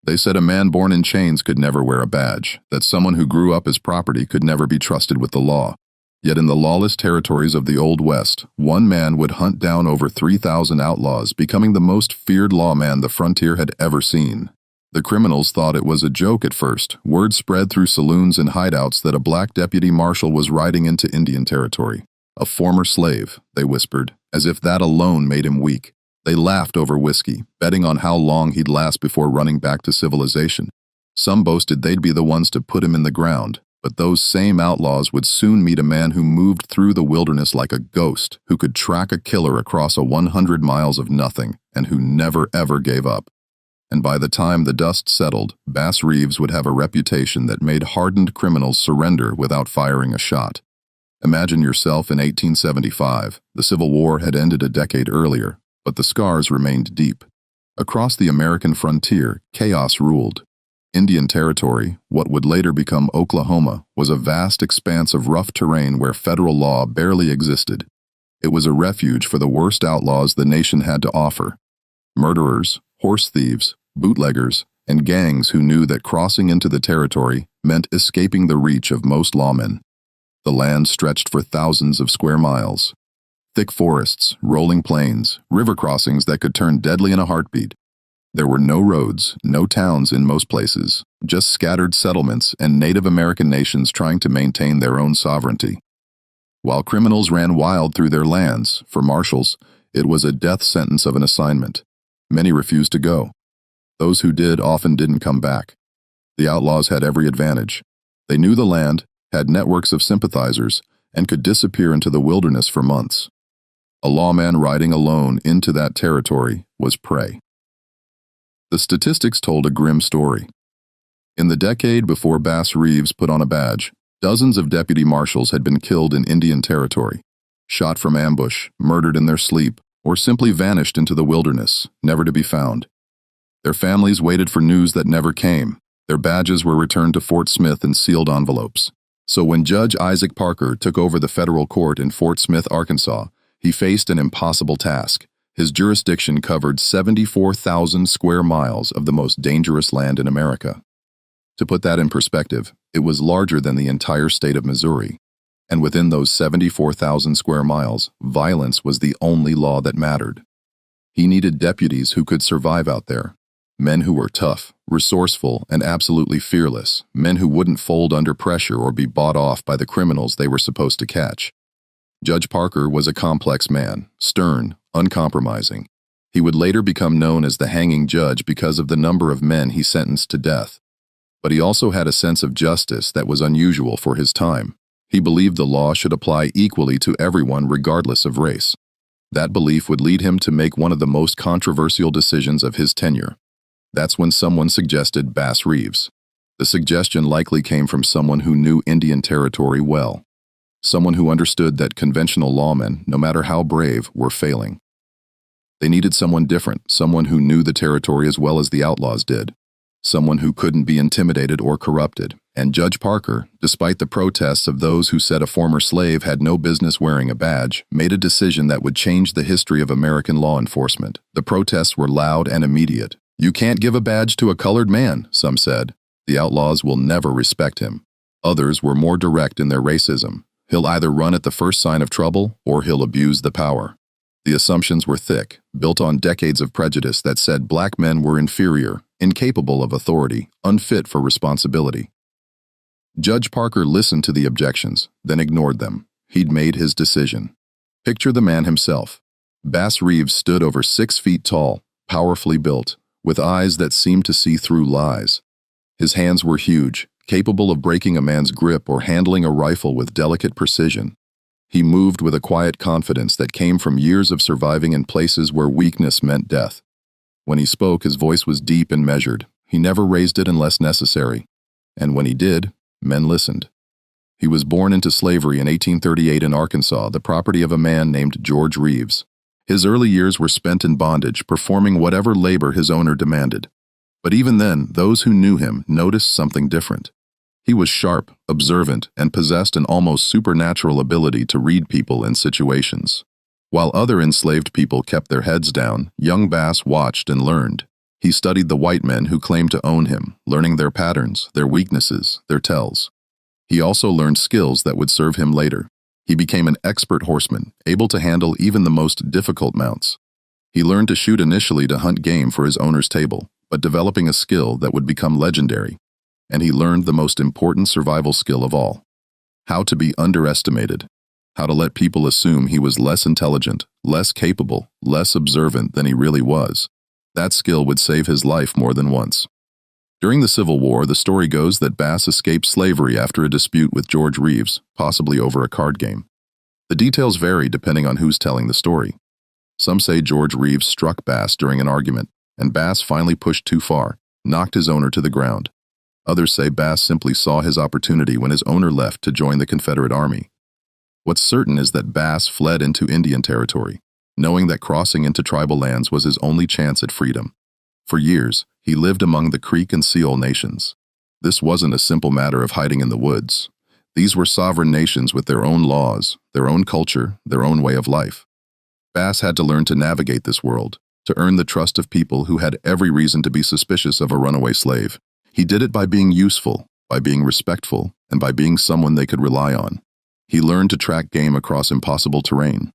They said a man born in chains could never wear a badge, that someone who grew up as property could never be trusted with the law. Yet in the lawless territories of the Old West, one man would hunt down over 3,000 outlaws, becoming the most feared lawman the frontier had ever seen. The criminals thought it was a joke at first. Word spread through saloons and hideouts that a black deputy marshal was riding into Indian territory. A former slave, they whispered, as if that alone made him weak. They laughed over whiskey, betting on how long he'd last before running back to civilization. Some boasted they'd be the ones to put him in the ground, but those same outlaws would soon meet a man who moved through the wilderness like a ghost, who could track a killer across 100 miles of nothing, and who never ever gave up. And by the time the dust settled, Bass Reeves would have a reputation that made hardened criminals surrender without firing a shot. Imagine yourself in 1875. The Civil War had ended a decade earlier, but the scars remained deep. Across the American frontier, chaos ruled. Indian Territory, what would later become Oklahoma, was a vast expanse of rough terrain where federal law barely existed. It was a refuge for the worst outlaws the nation had to offer. Murderers, horse thieves, bootleggers, and gangs who knew that crossing into the territory meant escaping the reach of most lawmen. The land stretched for thousands of square miles. Thick forests, rolling plains, river crossings that could turn deadly in a heartbeat. There were no roads, no towns in most places, just scattered settlements and Native American nations trying to maintain their own sovereignty. While criminals ran wild through their lands, for marshals, it was a death sentence of an assignment. Many refused to go. Those who did often didn't come back. The outlaws had every advantage. They knew the land, had networks of sympathizers, and could disappear into the wilderness for months. A lawman riding alone into that territory was prey. The statistics told a grim story. In the decade before Bass Reeves put on a badge, dozens of deputy marshals had been killed in Indian Territory, shot from ambush, murdered in their sleep, or simply vanished into the wilderness, never to be found. Their families waited for news that never came. Their badges were returned to Fort Smith in sealed envelopes. So when Judge Isaac Parker took over the federal court in Fort Smith, Arkansas, he faced an impossible task. His jurisdiction covered 74,000 square miles of the most dangerous land in America. To put that in perspective, it was larger than the entire state of Missouri. And within those 74,000 square miles, violence was the only law that mattered. He needed deputies who could survive out there. Men who were tough, resourceful, and absolutely fearless. Men who wouldn't fold under pressure or be bought off by the criminals they were supposed to catch. Judge Parker was a complex man, stern, uncompromising. He would later become known as the hanging judge because of the number of men he sentenced to death. But he also had a sense of justice that was unusual for his time. He believed the law should apply equally to everyone regardless of race. That belief would lead him to make one of the most controversial decisions of his tenure. That's when someone suggested Bass Reeves. The suggestion likely came from someone who knew Indian Territory well. Someone who understood that conventional lawmen, no matter how brave, were failing. They needed someone different, someone who knew the territory as well as the outlaws did. Someone who couldn't be intimidated or corrupted. And Judge Parker, despite the protests of those who said a former slave had no business wearing a badge, made a decision that would change the history of American law enforcement. The protests were loud and immediate. "You can't give a badge to a colored man," some said. "The outlaws will never respect him." Others were more direct in their racism. "He'll either run at the first sign of trouble, or he'll abuse the power." The assumptions were thick, built on decades of prejudice that said black men were inferior, incapable of authority, unfit for responsibility. Judge Parker listened to the objections, then ignored them. He'd made his decision. Picture the man himself. Bass Reeves stood over 6 feet tall, powerfully built, with eyes that seemed to see through lies. His hands were huge, capable of breaking a man's grip or handling a rifle with delicate precision. He moved with a quiet confidence that came from years of surviving in places where weakness meant death. When he spoke, his voice was deep and measured. He never raised it unless necessary. And when he did, men listened. He was born into slavery in 1838 in Arkansas, the property of a man named George Reeves. His early years were spent in bondage, performing whatever labor his owner demanded. But even then, those who knew him noticed something different. He was sharp, observant, and possessed an almost supernatural ability to read people and situations. While other enslaved people kept their heads down, young Bass watched and learned. He studied the white men who claimed to own him, learning their patterns, their weaknesses, their tells. He also learned skills that would serve him later. He became an expert horseman, able to handle even the most difficult mounts. He learned to shoot initially to hunt game for his owner's table, but developing a skill that would become legendary. And he learned the most important survival skill of all: how to be underestimated, how to let people assume he was less intelligent, less capable, less observant than he really was. That skill would save his life more than once. During the Civil War, the story goes that Bass escaped slavery after a dispute with George Reeves, possibly over a card game. The details vary depending on who's telling the story. Some say George Reeves struck Bass during an argument, and Bass finally pushed too far, knocked his owner to the ground. Others say Bass simply saw his opportunity when his owner left to join the Confederate Army. What's certain is that Bass fled into Indian territory, knowing that crossing into tribal lands was his only chance at freedom. For years, he lived among the Creek and Seol nations. This wasn't a simple matter of hiding in the woods. These were sovereign nations with their own laws, their own culture, their own way of life. Bass had to learn to navigate this world, to earn the trust of people who had every reason to be suspicious of a runaway slave. He did it by being useful, by being respectful, and by being someone they could rely on. He learned to track game across impossible terrain.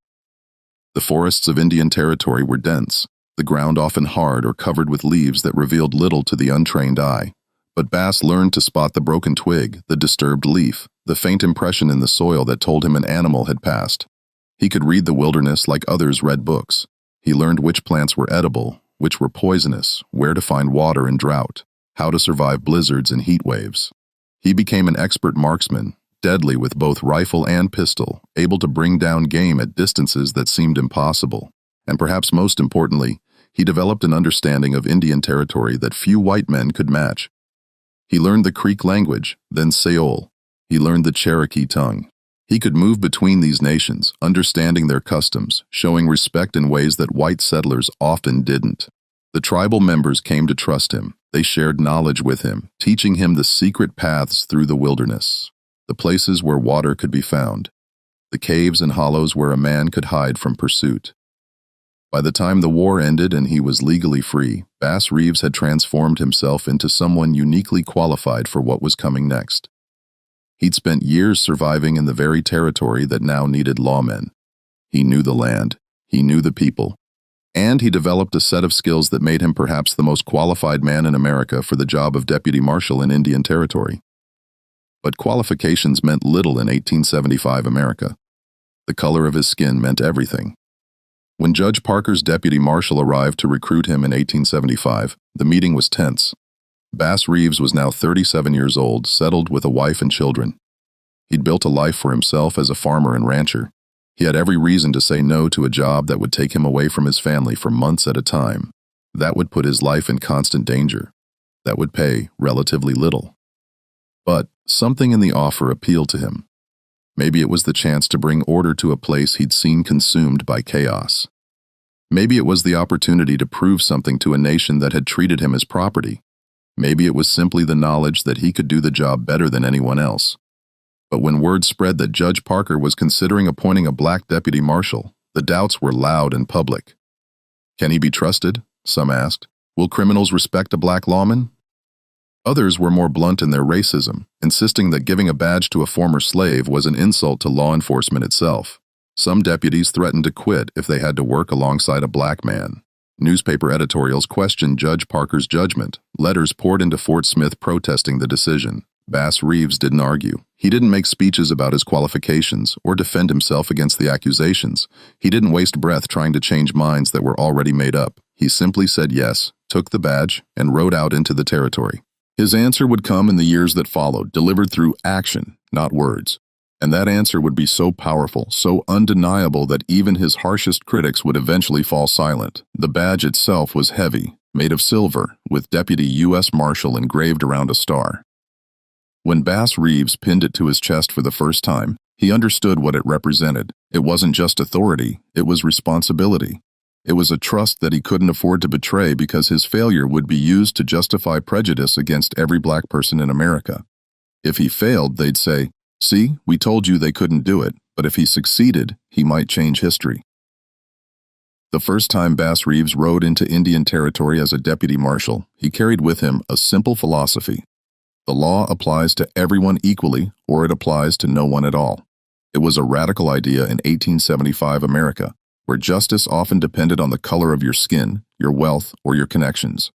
The forests of Indian Territory were dense, the ground often hard or covered with leaves that revealed little to the untrained eye. But Bass learned to spot the broken twig, the disturbed leaf, the faint impression in the soil that told him an animal had passed. He could read the wilderness like others read books. He learned which plants were edible, which were poisonous, where to find water in drought, how to survive blizzards and heat waves. He became an expert marksman, deadly with both rifle and pistol, able to bring down game at distances that seemed impossible. And perhaps most importantly, he developed an understanding of Indian Territory that few white men could match. He learned the Creek language, then Seol. He learned the Cherokee tongue. He could move between these nations, understanding their customs, showing respect in ways that white settlers often didn't. The tribal members came to trust him. They shared knowledge with him, teaching him the secret paths through the wilderness, the places where water could be found, the caves and hollows where a man could hide from pursuit. By the time the war ended and he was legally free, Bass Reeves had transformed himself into someone uniquely qualified for what was coming next. He'd spent years surviving in the very territory that now needed lawmen. He knew the land, he knew the people, and he developed a set of skills that made him perhaps the most qualified man in America for the job of deputy marshal in Indian Territory. But qualifications meant little in 1875 America. The color of his skin meant everything. When Judge Parker's deputy marshal arrived to recruit him in 1875, the meeting was tense. Bass Reeves was now 37 years old, settled with a wife and children. He'd built a life for himself as a farmer and rancher. He had every reason to say no to a job that would take him away from his family for months at a time. That would put his life in constant danger. That would pay relatively little. But something in the offer appealed to him. Maybe it was the chance to bring order to a place he'd seen consumed by chaos. Maybe it was the opportunity to prove something to a nation that had treated him as property. Maybe it was simply the knowledge that he could do the job better than anyone else. But when word spread that Judge Parker was considering appointing a black deputy marshal, the doubts were loud and public. Can he be trusted? Some asked. Will criminals respect a black lawman? Others were more blunt in their racism, insisting that giving a badge to a former slave was an insult to law enforcement itself. Some deputies threatened to quit if they had to work alongside a black man. Newspaper editorials questioned Judge Parker's judgment. Letters poured into Fort Smith protesting the decision. Bass Reeves didn't argue. He didn't make speeches about his qualifications or defend himself against the accusations. He didn't waste breath trying to change minds that were already made up. He simply said yes, took the badge, and rode out into the territory. His answer would come in the years that followed, delivered through action, not words. And that answer would be so powerful, so undeniable that even his harshest critics would eventually fall silent. The badge itself was heavy, made of silver, with Deputy U.S. Marshal engraved around a star. When Bass Reeves pinned it to his chest for the first time, he understood what it represented. It wasn't just authority, it was responsibility. It was a trust that he couldn't afford to betray because his failure would be used to justify prejudice against every black person in America. If he failed, they'd say, "See, we told you they couldn't do it," but if he succeeded, he might change history. The first time Bass Reeves rode into Indian Territory as a deputy marshal, he carried with him a simple philosophy. The law applies to everyone equally, or it applies to no one at all. It was a radical idea in 1875 America, where justice often depended on the color of your skin, your wealth, or your connections.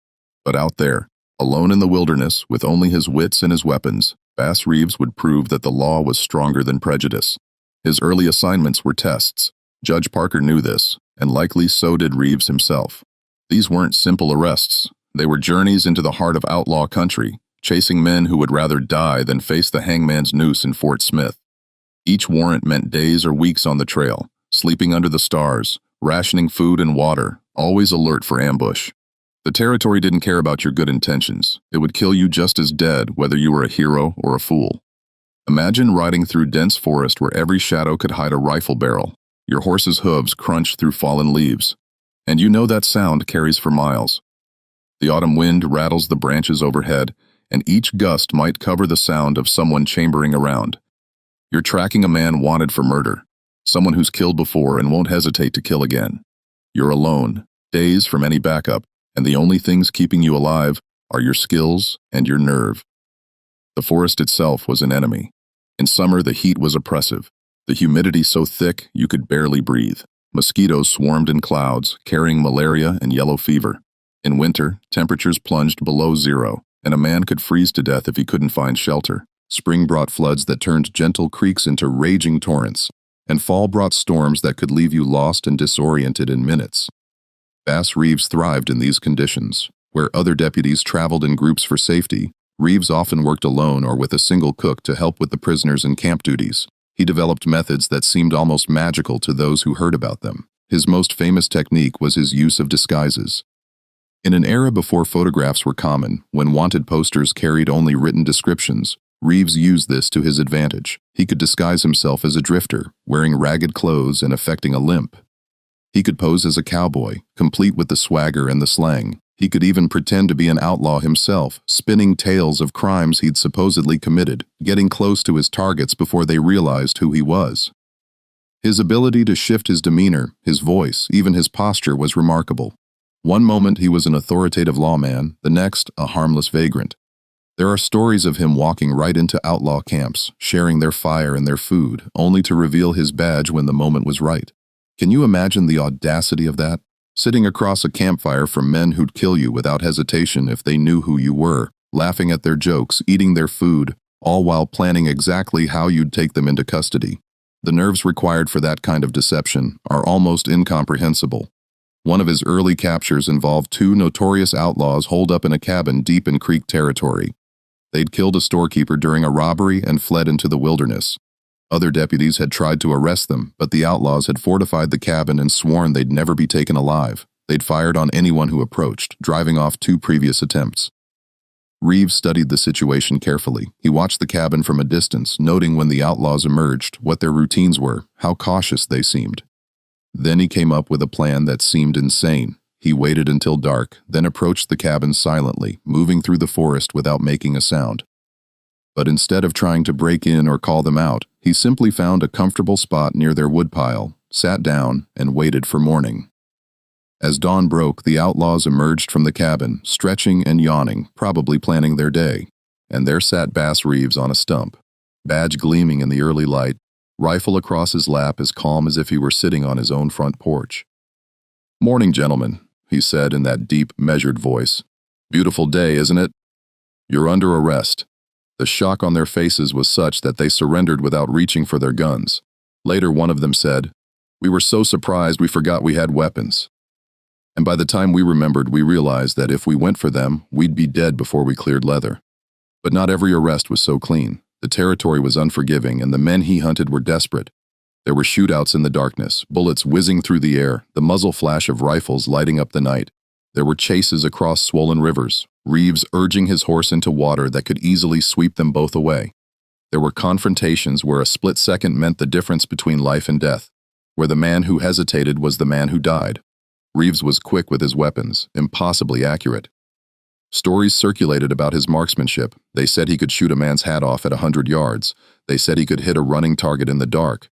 But out there, alone in the wilderness, with only his wits and his weapons, Bass Reeves would prove that the law was stronger than prejudice. His early assignments were tests. Judge Parker knew this, and likely so did Reeves himself. These weren't simple arrests. They were journeys into the heart of outlaw country, chasing men who would rather die than face the hangman's noose in Fort Smith. Each warrant meant days or weeks on the trail, sleeping under the stars, rationing food and water, always alert for ambush. The territory didn't care about your good intentions. It would kill you just as dead, whether you were a hero or a fool. Imagine riding through dense forest where every shadow could hide a rifle barrel. Your horse's hooves crunch through fallen leaves, and you know that sound carries for miles. The autumn wind rattles the branches overhead, and each gust might cover the sound of someone chambering around. You're tracking a man wanted for murder, someone who's killed before and won't hesitate to kill again. You're alone, days from any backup, and the only things keeping you alive are your skills and your nerve. The forest itself was an enemy. In summer, the heat was oppressive. The humidity so thick you could barely breathe. Mosquitoes swarmed in clouds, carrying malaria and yellow fever. In winter, temperatures plunged below zero, and a man could freeze to death if he couldn't find shelter. Spring brought floods that turned gentle creeks into raging torrents, and fall brought storms that could leave you lost and disoriented in minutes. Bass Reeves thrived in these conditions. Where other deputies traveled in groups for safety, Reeves often worked alone or with a single cook to help with the prisoners and camp duties. He developed methods that seemed almost magical to those who heard about them. His most famous technique was his use of disguises. In an era before photographs were common, when wanted posters carried only written descriptions, Reeves used this to his advantage. He could disguise himself as a drifter, wearing ragged clothes and affecting a limp. He could pose as a cowboy, complete with the swagger and the slang. He could even pretend to be an outlaw himself, spinning tales of crimes he'd supposedly committed, getting close to his targets before they realized who he was. His ability to shift his demeanor, his voice, even his posture was remarkable. One moment he was an authoritative lawman, the next a harmless vagrant. There are stories of him walking right into outlaw camps, sharing their fire and their food, only to reveal his badge when the moment was right. Can you imagine the audacity of that? Sitting across a campfire from men who'd kill you without hesitation if they knew who you were, laughing at their jokes, eating their food, all while planning exactly how you'd take them into custody. The nerves required for that kind of deception are almost incomprehensible. One of his early captures involved two notorious outlaws holed up in a cabin deep in Creek territory. They'd killed a storekeeper during a robbery and fled into the wilderness. Other deputies had tried to arrest them, but the outlaws had fortified the cabin and sworn they'd never be taken alive. They'd fired on anyone who approached, driving off two previous attempts. Reeves studied the situation carefully. He watched the cabin from a distance, noting when the outlaws emerged, what their routines were, how cautious they seemed. Then he came up with a plan that seemed insane. He waited until dark, then approached the cabin silently, moving through the forest without making a sound. But instead of trying to break in or call them out, he simply found a comfortable spot near their woodpile, sat down, and waited for morning. As dawn broke, the outlaws emerged from the cabin, stretching and yawning, probably planning their day. And there sat Bass Reeves on a stump, badge gleaming in the early light, rifle across his lap as calm as if he were sitting on his own front porch. "Morning, gentlemen," he said in that deep, measured voice. "Beautiful day, isn't it? You're under arrest." The shock on their faces was such that they surrendered without reaching for their guns. Later, one of them said, "We were so surprised we forgot we had weapons. And by the time we remembered, we realized that if we went for them, we'd be dead before we cleared leather." But not every arrest was so clean. The territory was unforgiving, and the men he hunted were desperate. There were shootouts in the darkness, bullets whizzing through the air, the muzzle flash of rifles lighting up the night. There were chases across swollen rivers, Reeves urging his horse into water that could easily sweep them both away. There were confrontations where a split second meant the difference between life and death, where the man who hesitated was the man who died. Reeves was quick with his weapons, impossibly accurate. Stories circulated about his marksmanship. They said he could shoot a man's hat off at 100 yards. They said he could hit a running target in the dark.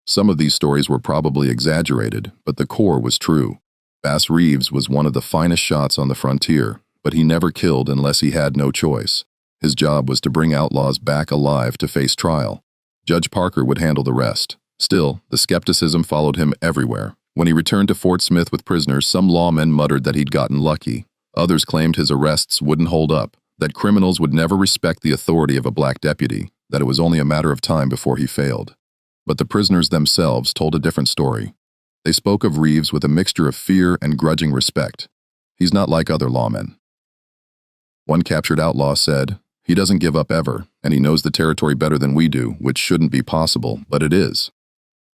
Some of these stories were probably exaggerated, but the core was true. Bass Reeves was one of the finest shots on the frontier, but he never killed unless he had no choice. His job was to bring outlaws back alive to face trial. Judge Parker would handle the rest. Still, the skepticism followed him everywhere. When he returned to Fort Smith with prisoners, some lawmen muttered that he'd gotten lucky. Others claimed his arrests wouldn't hold up, that criminals would never respect the authority of a black deputy, that it was only a matter of time before he failed. But the prisoners themselves told a different story. They spoke of Reeves with a mixture of fear and grudging respect. He's not like other lawmen. One captured outlaw said, "He doesn't give up ever, and he knows the territory better than we do, which shouldn't be possible, but it is."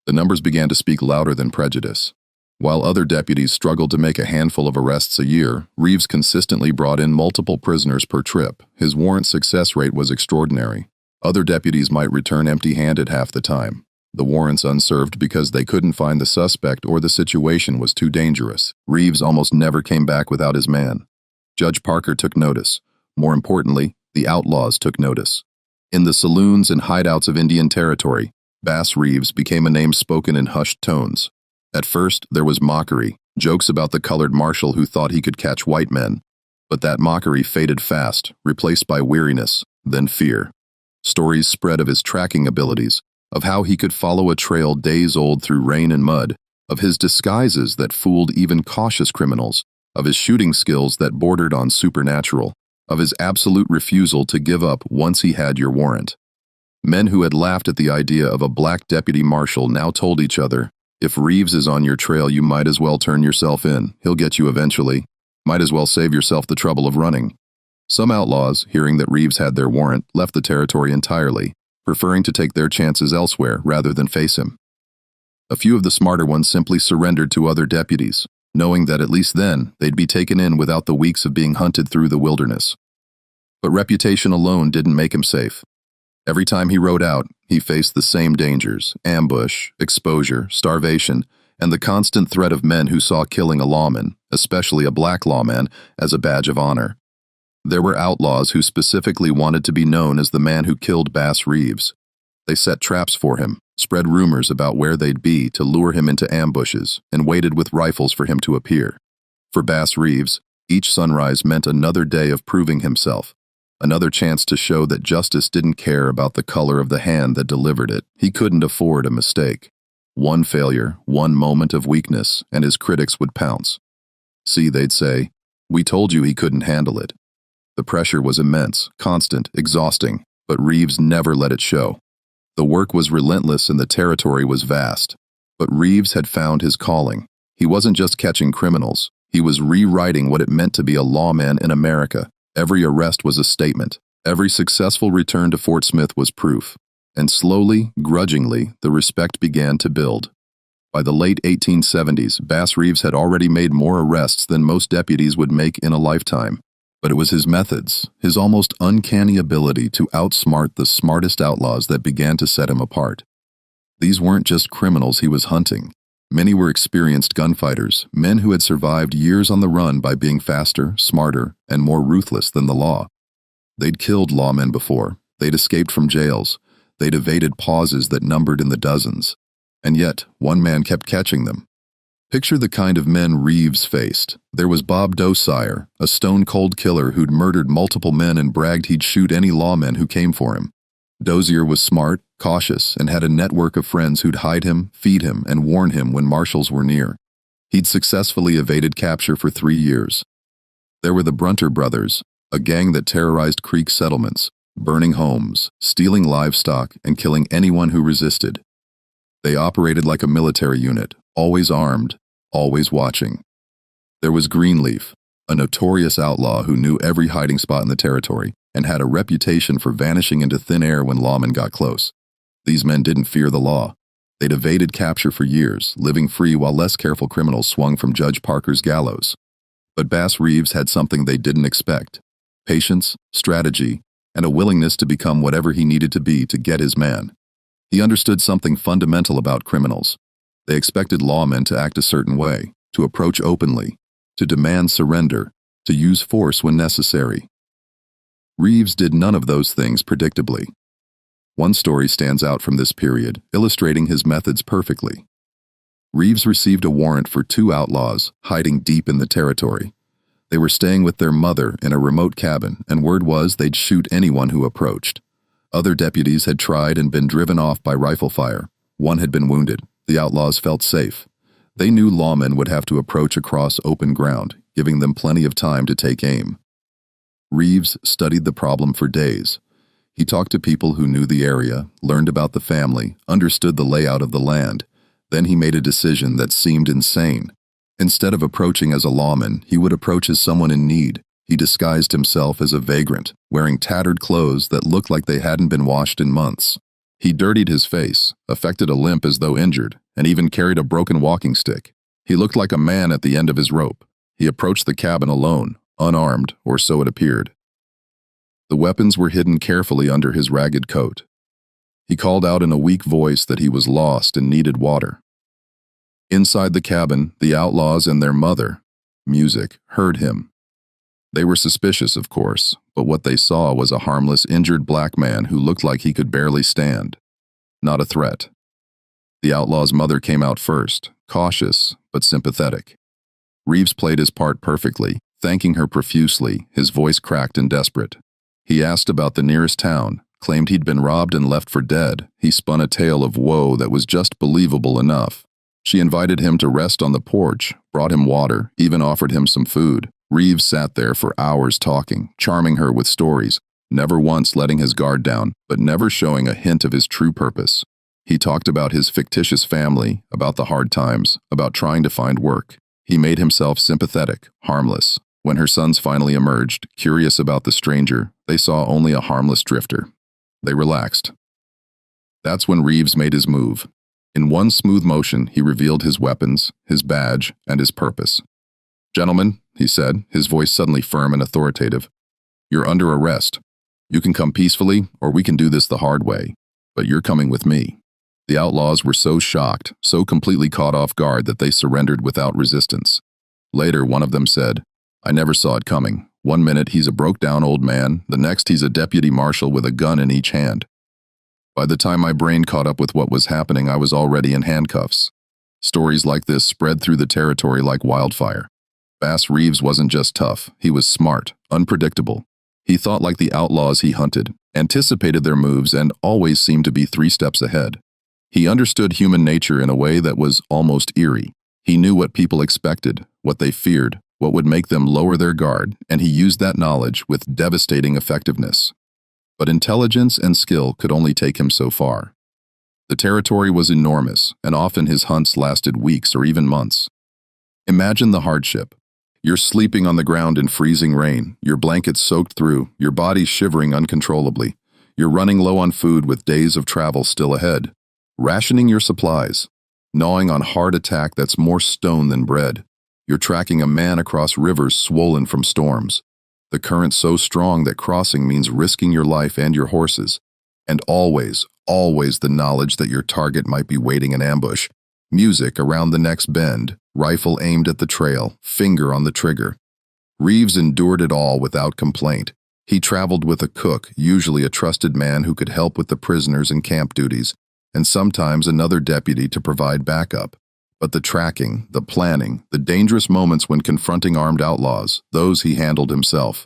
The numbers began to speak louder than prejudice. While other deputies struggled to make a handful of arrests a year, Reeves consistently brought in multiple prisoners per trip. His warrant success rate was extraordinary. Other deputies might return empty-handed half the time. The warrants unserved because they couldn't find the suspect or the situation was too dangerous. Reeves almost never came back without his man. Judge Parker took notice. More importantly, the outlaws took notice. In the saloons and hideouts of Indian Territory, Bass Reeves became a name spoken in hushed tones. At first, there was mockery, jokes about the colored marshal who thought he could catch white men. But that mockery faded fast, replaced by weariness, then fear. Stories spread of his tracking abilities, of how he could follow a trail days old through rain and mud, of his disguises that fooled even cautious criminals, of his shooting skills that bordered on supernatural, of his absolute refusal to give up once he had your warrant. Men who had laughed at the idea of a black deputy marshal now told each other, "If Reeves is on your trail, you might as well turn yourself in. He'll get you eventually. Might as well save yourself the trouble of running." Some outlaws, hearing that Reeves had their warrant, left the territory entirely, preferring to take their chances elsewhere rather than face him. A few of the smarter ones simply surrendered to other deputies, knowing that at least then they'd be taken in without the weeks of being hunted through the wilderness. But reputation alone didn't make him safe. Every time he rode out, he faced the same dangers: ambush, exposure, starvation, and the constant threat of men who saw killing a lawman, especially a black lawman, as a badge of honor. There were outlaws who specifically wanted to be known as the man who killed Bass Reeves. They set traps for him, spread rumors about where they'd be to lure him into ambushes, and waited with rifles for him to appear. For Bass Reeves, each sunrise meant another day of proving himself, another chance to show that justice didn't care about the color of the hand that delivered it. He couldn't afford a mistake. One failure, one moment of weakness, and his critics would pounce. "See," they'd say, "we told you he couldn't handle it." The pressure was immense, constant, exhausting, but Reeves never let it show. The work was relentless and the territory was vast. But Reeves had found his calling. He wasn't just catching criminals. He was rewriting what it meant to be a lawman in America. Every arrest was a statement. Every successful return to Fort Smith was proof. And slowly, grudgingly, the respect began to build. By the late 1870s, Bass Reeves had already made more arrests than most deputies would make in a lifetime. But it was his methods, his almost uncanny ability to outsmart the smartest outlaws that began to set him apart. These weren't just criminals he was hunting. Many were experienced gunfighters, men who had survived years on the run by being faster, smarter, and more ruthless than the law. They'd killed lawmen before. They'd escaped from jails. They'd evaded pauses that numbered in the dozens. And yet, one man kept catching them. Picture the kind of men Reeves faced. There was Bob Dosire, a stone-cold killer who'd murdered multiple men and bragged he'd shoot any lawman who came for him. Dozier was smart, cautious, and had a network of friends who'd hide him, feed him, and warn him when marshals were near. He'd successfully evaded capture for 3 years. There were the Brunter brothers, a gang that terrorized Creek settlements, burning homes, stealing livestock, and killing anyone who resisted. They operated like a military unit, always armed, always watching. There was Greenleaf, a notorious outlaw who knew every hiding spot in the territory and had a reputation for vanishing into thin air when lawmen got close. These men didn't fear the law. They'd evaded capture for years, living free while less careful criminals swung from Judge Parker's gallows. But Bass Reeves had something they didn't expect: patience, strategy, and a willingness to become whatever he needed to be to get his man. He understood something fundamental about criminals. They expected lawmen to act a certain way, to approach openly, to demand surrender, to use force when necessary. Reeves did none of those things predictably. One story stands out from this period, illustrating his methods perfectly. Reeves received a warrant for 2 outlaws hiding deep in the territory. They were staying with their mother in a remote cabin, and word was they'd shoot anyone who approached. Other deputies had tried and been driven off by rifle fire. One had been wounded. The outlaws felt safe. They knew lawmen would have to approach across open ground, giving them plenty of time to take aim. Reeves studied the problem for days. He talked to people who knew the area, learned about the family, understood the layout of the land. Then he made a decision that seemed insane. Instead of approaching as a lawman, he would approach as someone in need. He disguised himself as a vagrant, wearing tattered clothes that looked like they hadn't been washed in months. He dirtied his face, affected a limp as though injured, and even carried a broken walking stick. He looked like a man at the end of his rope. He approached the cabin alone, unarmed, or so it appeared. The weapons were hidden carefully under his ragged coat. He called out in a weak voice that he was lost and needed water. Inside the cabin, the outlaws and their mother, Music, heard him. They were suspicious, of course, but what they saw was a harmless, injured black man who looked like he could barely stand. Not a threat. The outlaw's mother came out first, cautious but sympathetic. Reeves played his part perfectly, thanking her profusely, his voice cracked and desperate. He asked about the nearest town, claimed he'd been robbed and left for dead. He spun a tale of woe that was just believable enough. She invited him to rest on the porch, brought him water, even offered him some food. Reeves sat there for hours talking, charming her with stories, never once letting his guard down, but never showing a hint of his true purpose. He talked about his fictitious family, about the hard times, about trying to find work. He made himself sympathetic, harmless. When her sons finally emerged, curious about the stranger, they saw only a harmless drifter. They relaxed. That's when Reeves made his move. In one smooth motion, he revealed his weapons, his badge, and his purpose. "Gentlemen," he said, his voice suddenly firm and authoritative, "you're under arrest. You can come peacefully, or we can do this the hard way, but you're coming with me." The outlaws were so shocked, so completely caught off guard that they surrendered without resistance. Later, one of them said, "I never saw it coming. One minute he's a broke-down old man, the next he's a deputy marshal with a gun in each hand. By the time my brain caught up with what was happening, I was already in handcuffs." Stories like this spread through the territory like wildfire. Bass Reeves wasn't just tough, he was smart, unpredictable. He thought like the outlaws he hunted, anticipated their moves, and always seemed to be 3 steps ahead. He understood human nature in a way that was almost eerie. He knew what people expected, what they feared, what would make them lower their guard, and he used that knowledge with devastating effectiveness. But intelligence and skill could only take him so far. The territory was enormous, and often his hunts lasted weeks or even months. Imagine the hardship. You're sleeping on the ground in freezing rain, your blankets soaked through, your body shivering uncontrollably. You're running low on food with days of travel still ahead. Rationing your supplies. Gnawing on hard attack that's more stone than bread. You're tracking a man across rivers swollen from storms. The current so strong that crossing means risking your life and your horses. And always, always the knowledge that your target might be waiting in ambush. Music around the next bend, rifle aimed at the trail, finger on the trigger. Reeves endured it all without complaint. He traveled with a cook, usually a trusted man who could help with the prisoners and camp duties, and sometimes another deputy to provide backup. But the tracking, the planning, the dangerous moments when confronting armed outlaws, those he handled himself.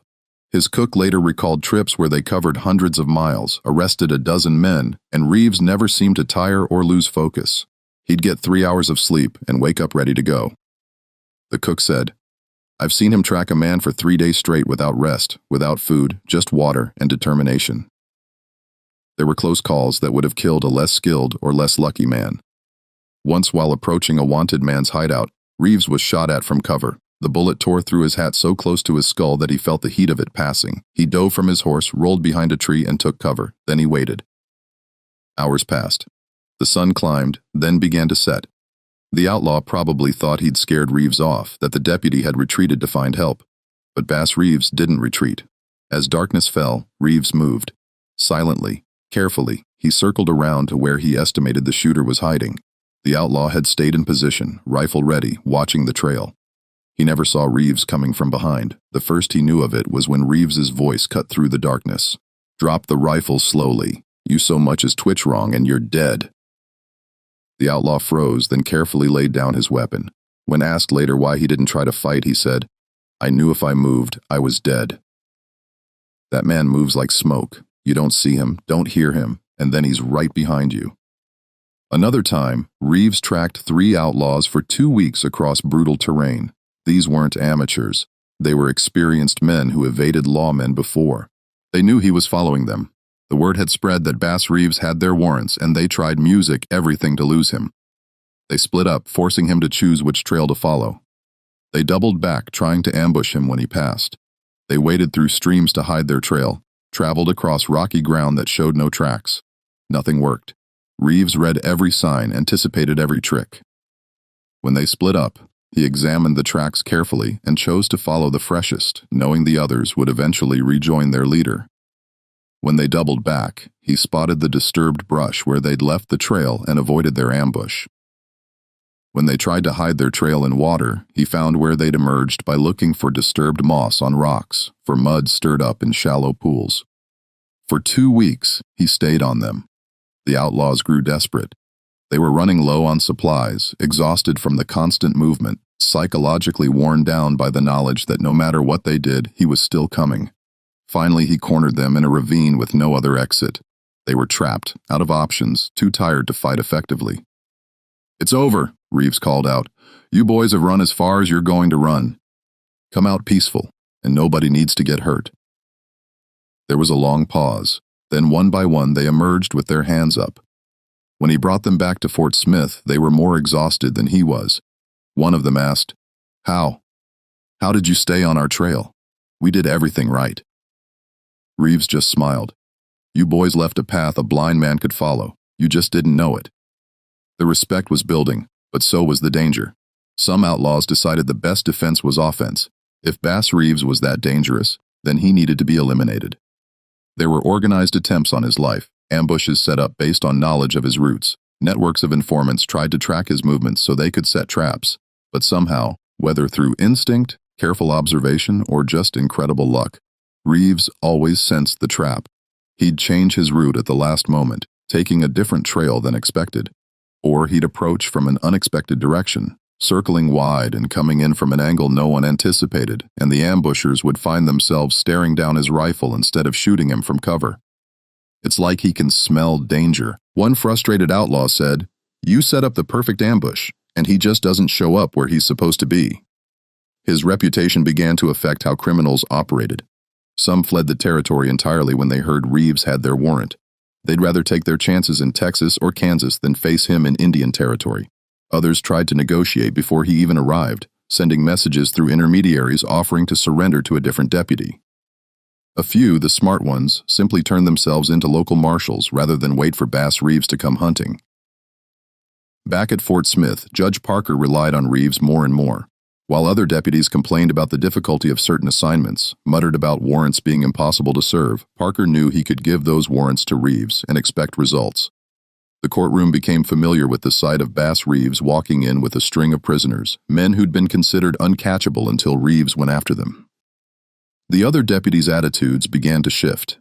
His cook later recalled trips where they covered hundreds of miles, arrested a dozen men, and Reeves never seemed to tire or lose focus. He'd get 3 hours of sleep and wake up ready to go. The cook said, "I've seen him track a man for 3 days straight without rest, without food, just water and determination." There were close calls that would have killed a less skilled or less lucky man. Once, while approaching a wanted man's hideout, Reeves was shot at from cover. The bullet tore through his hat so close to his skull that he felt the heat of it passing. He dove from his horse, rolled behind a tree, and took cover. Then he waited. Hours passed. The sun climbed, then began to set. The outlaw probably thought he'd scared Reeves off, that the deputy had retreated to find help. But Bass Reeves didn't retreat. As darkness fell, Reeves moved. Silently, carefully, he circled around to where he estimated the shooter was hiding. The outlaw had stayed in position, rifle ready, watching the trail. He never saw Reeves coming from behind. The first he knew of it was when Reeves's voice cut through the darkness. "Drop the rifle slowly. You so much as twitch wrong and you're dead." The outlaw froze, then carefully laid down his weapon. When asked later why he didn't try to fight, he said, "I knew if I moved, I was dead." That man moves like smoke. You don't see him, don't hear him, and then he's right behind you. Another time, Reeves tracked 3 outlaws for 2 weeks across brutal terrain. These weren't amateurs. They were experienced men who evaded lawmen before. They knew he was following them. The word had spread that Bass Reeves had their warrants, and they tried everything to lose him. They split up, forcing him to choose which trail to follow. They doubled back, trying to ambush him when he passed. They waded through streams to hide their trail, traveled across rocky ground that showed no tracks. Nothing worked. Reeves read every sign, anticipated every trick. When they split up, he examined the tracks carefully and chose to follow the freshest, knowing the others would eventually rejoin their leader. When they doubled back, he spotted the disturbed brush where they'd left the trail and avoided their ambush. When they tried to hide their trail in water, he found where they'd emerged by looking for disturbed moss on rocks, for mud stirred up in shallow pools. For 2 weeks, he stayed on them. The outlaws grew desperate. They were running low on supplies, exhausted from the constant movement, psychologically worn down by the knowledge that no matter what they did, he was still coming. Finally, he cornered them in a ravine with no other exit. They were trapped, out of options, too tired to fight effectively. "It's over," Reeves called out. "You boys have run as far as you're going to run. Come out peaceful, and nobody needs to get hurt." There was a long pause. Then one by one they emerged with their hands up. When he brought them back to Fort Smith, they were more exhausted than he was. One of them asked, "How? How did you stay on our trail? We did everything right." Reeves just smiled. "You boys left a path a blind man could follow. You just didn't know it." The respect was building, but so was the danger. Some outlaws decided the best defense was offense. If Bass Reeves was that dangerous, then he needed to be eliminated. There were organized attempts on his life, ambushes set up based on knowledge of his routes. Networks of informants tried to track his movements so they could set traps. But somehow, whether through instinct, careful observation, or just incredible luck, Reeves always sensed the trap. He'd change his route at the last moment, taking a different trail than expected. Or he'd approach from an unexpected direction, circling wide and coming in from an angle no one anticipated, and the ambushers would find themselves staring down his rifle instead of shooting him from cover. "It's like he can smell danger," one frustrated outlaw said. "You set up the perfect ambush, and he just doesn't show up where he's supposed to be." His reputation began to affect how criminals operated. Some fled the territory entirely when they heard Reeves had their warrant. They'd rather take their chances in Texas or Kansas than face him in Indian territory. Others tried to negotiate before he even arrived, sending messages through intermediaries offering to surrender to a different deputy. A few, the smart ones, simply turned themselves into local marshals rather than wait for Bass Reeves to come hunting. Back at Fort Smith, Judge Parker relied on Reeves more and more. While other deputies complained about the difficulty of certain assignments, muttered about warrants being impossible to serve, Parker knew he could give those warrants to Reeves and expect results. The courtroom became familiar with the sight of Bass Reeves walking in with a string of prisoners, men who'd been considered uncatchable until Reeves went after them. The other deputies' attitudes began to shift.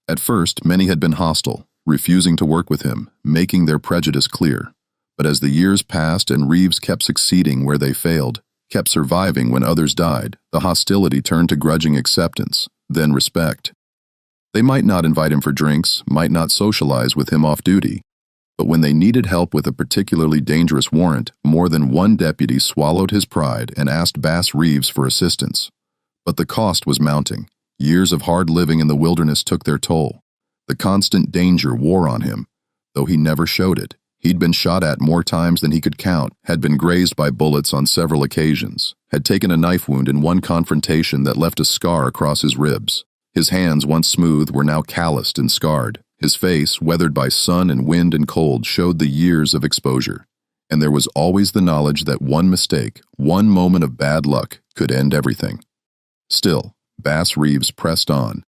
At first, many had been hostile, refusing to work with him, making their prejudice clear. But as the years passed and Reeves kept succeeding where they failed, kept surviving when others died, the hostility turned to grudging acceptance, then respect. They might not invite him for drinks, might not socialize with him off duty, but when they needed help with a particularly dangerous warrant, more than one deputy swallowed his pride and asked Bass Reeves for assistance. But the cost was mounting. Years of hard living in the wilderness took their toll. The constant danger wore on him, though he never showed it. He'd been shot at more times than he could count, had been grazed by bullets on several occasions, had taken a knife wound in one confrontation that left a scar across his ribs. His hands, once smooth, were now calloused and scarred. His face, weathered by sun and wind and cold, showed the years of exposure. And there was always the knowledge that one mistake, one moment of bad luck, could end everything. Still, Bass Reeves pressed on.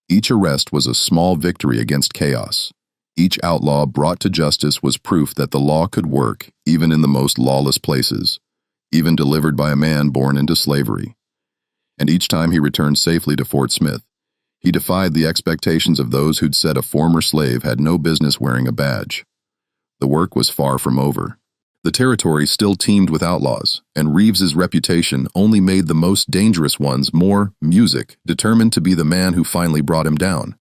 Each arrest was a small victory against chaos. Each outlaw brought to justice was proof that the law could work, even in the most lawless places, even delivered by a man born into slavery. And each time he returned safely to Fort Smith, he defied the expectations of those who'd said a former slave had no business wearing a badge. The work was far from over. The territory still teemed with outlaws, and Reeves's reputation only made the most dangerous ones more music, determined to be the man who finally brought him down.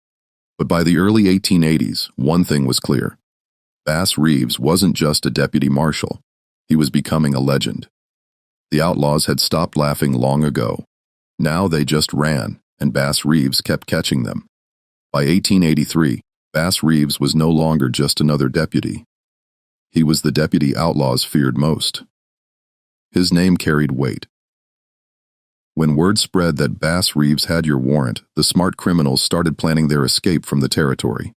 But by the early 1880s, one thing was clear. Bass Reeves wasn't just a deputy marshal. He was becoming a legend. The outlaws had stopped laughing long ago. Now they just ran, and Bass Reeves kept catching them. By 1883, Bass Reeves was no longer just another deputy. He was the deputy outlaws feared most. His name carried weight. When word spread that Bass Reeves had your warrant, the smart criminals started planning their escape from the territory.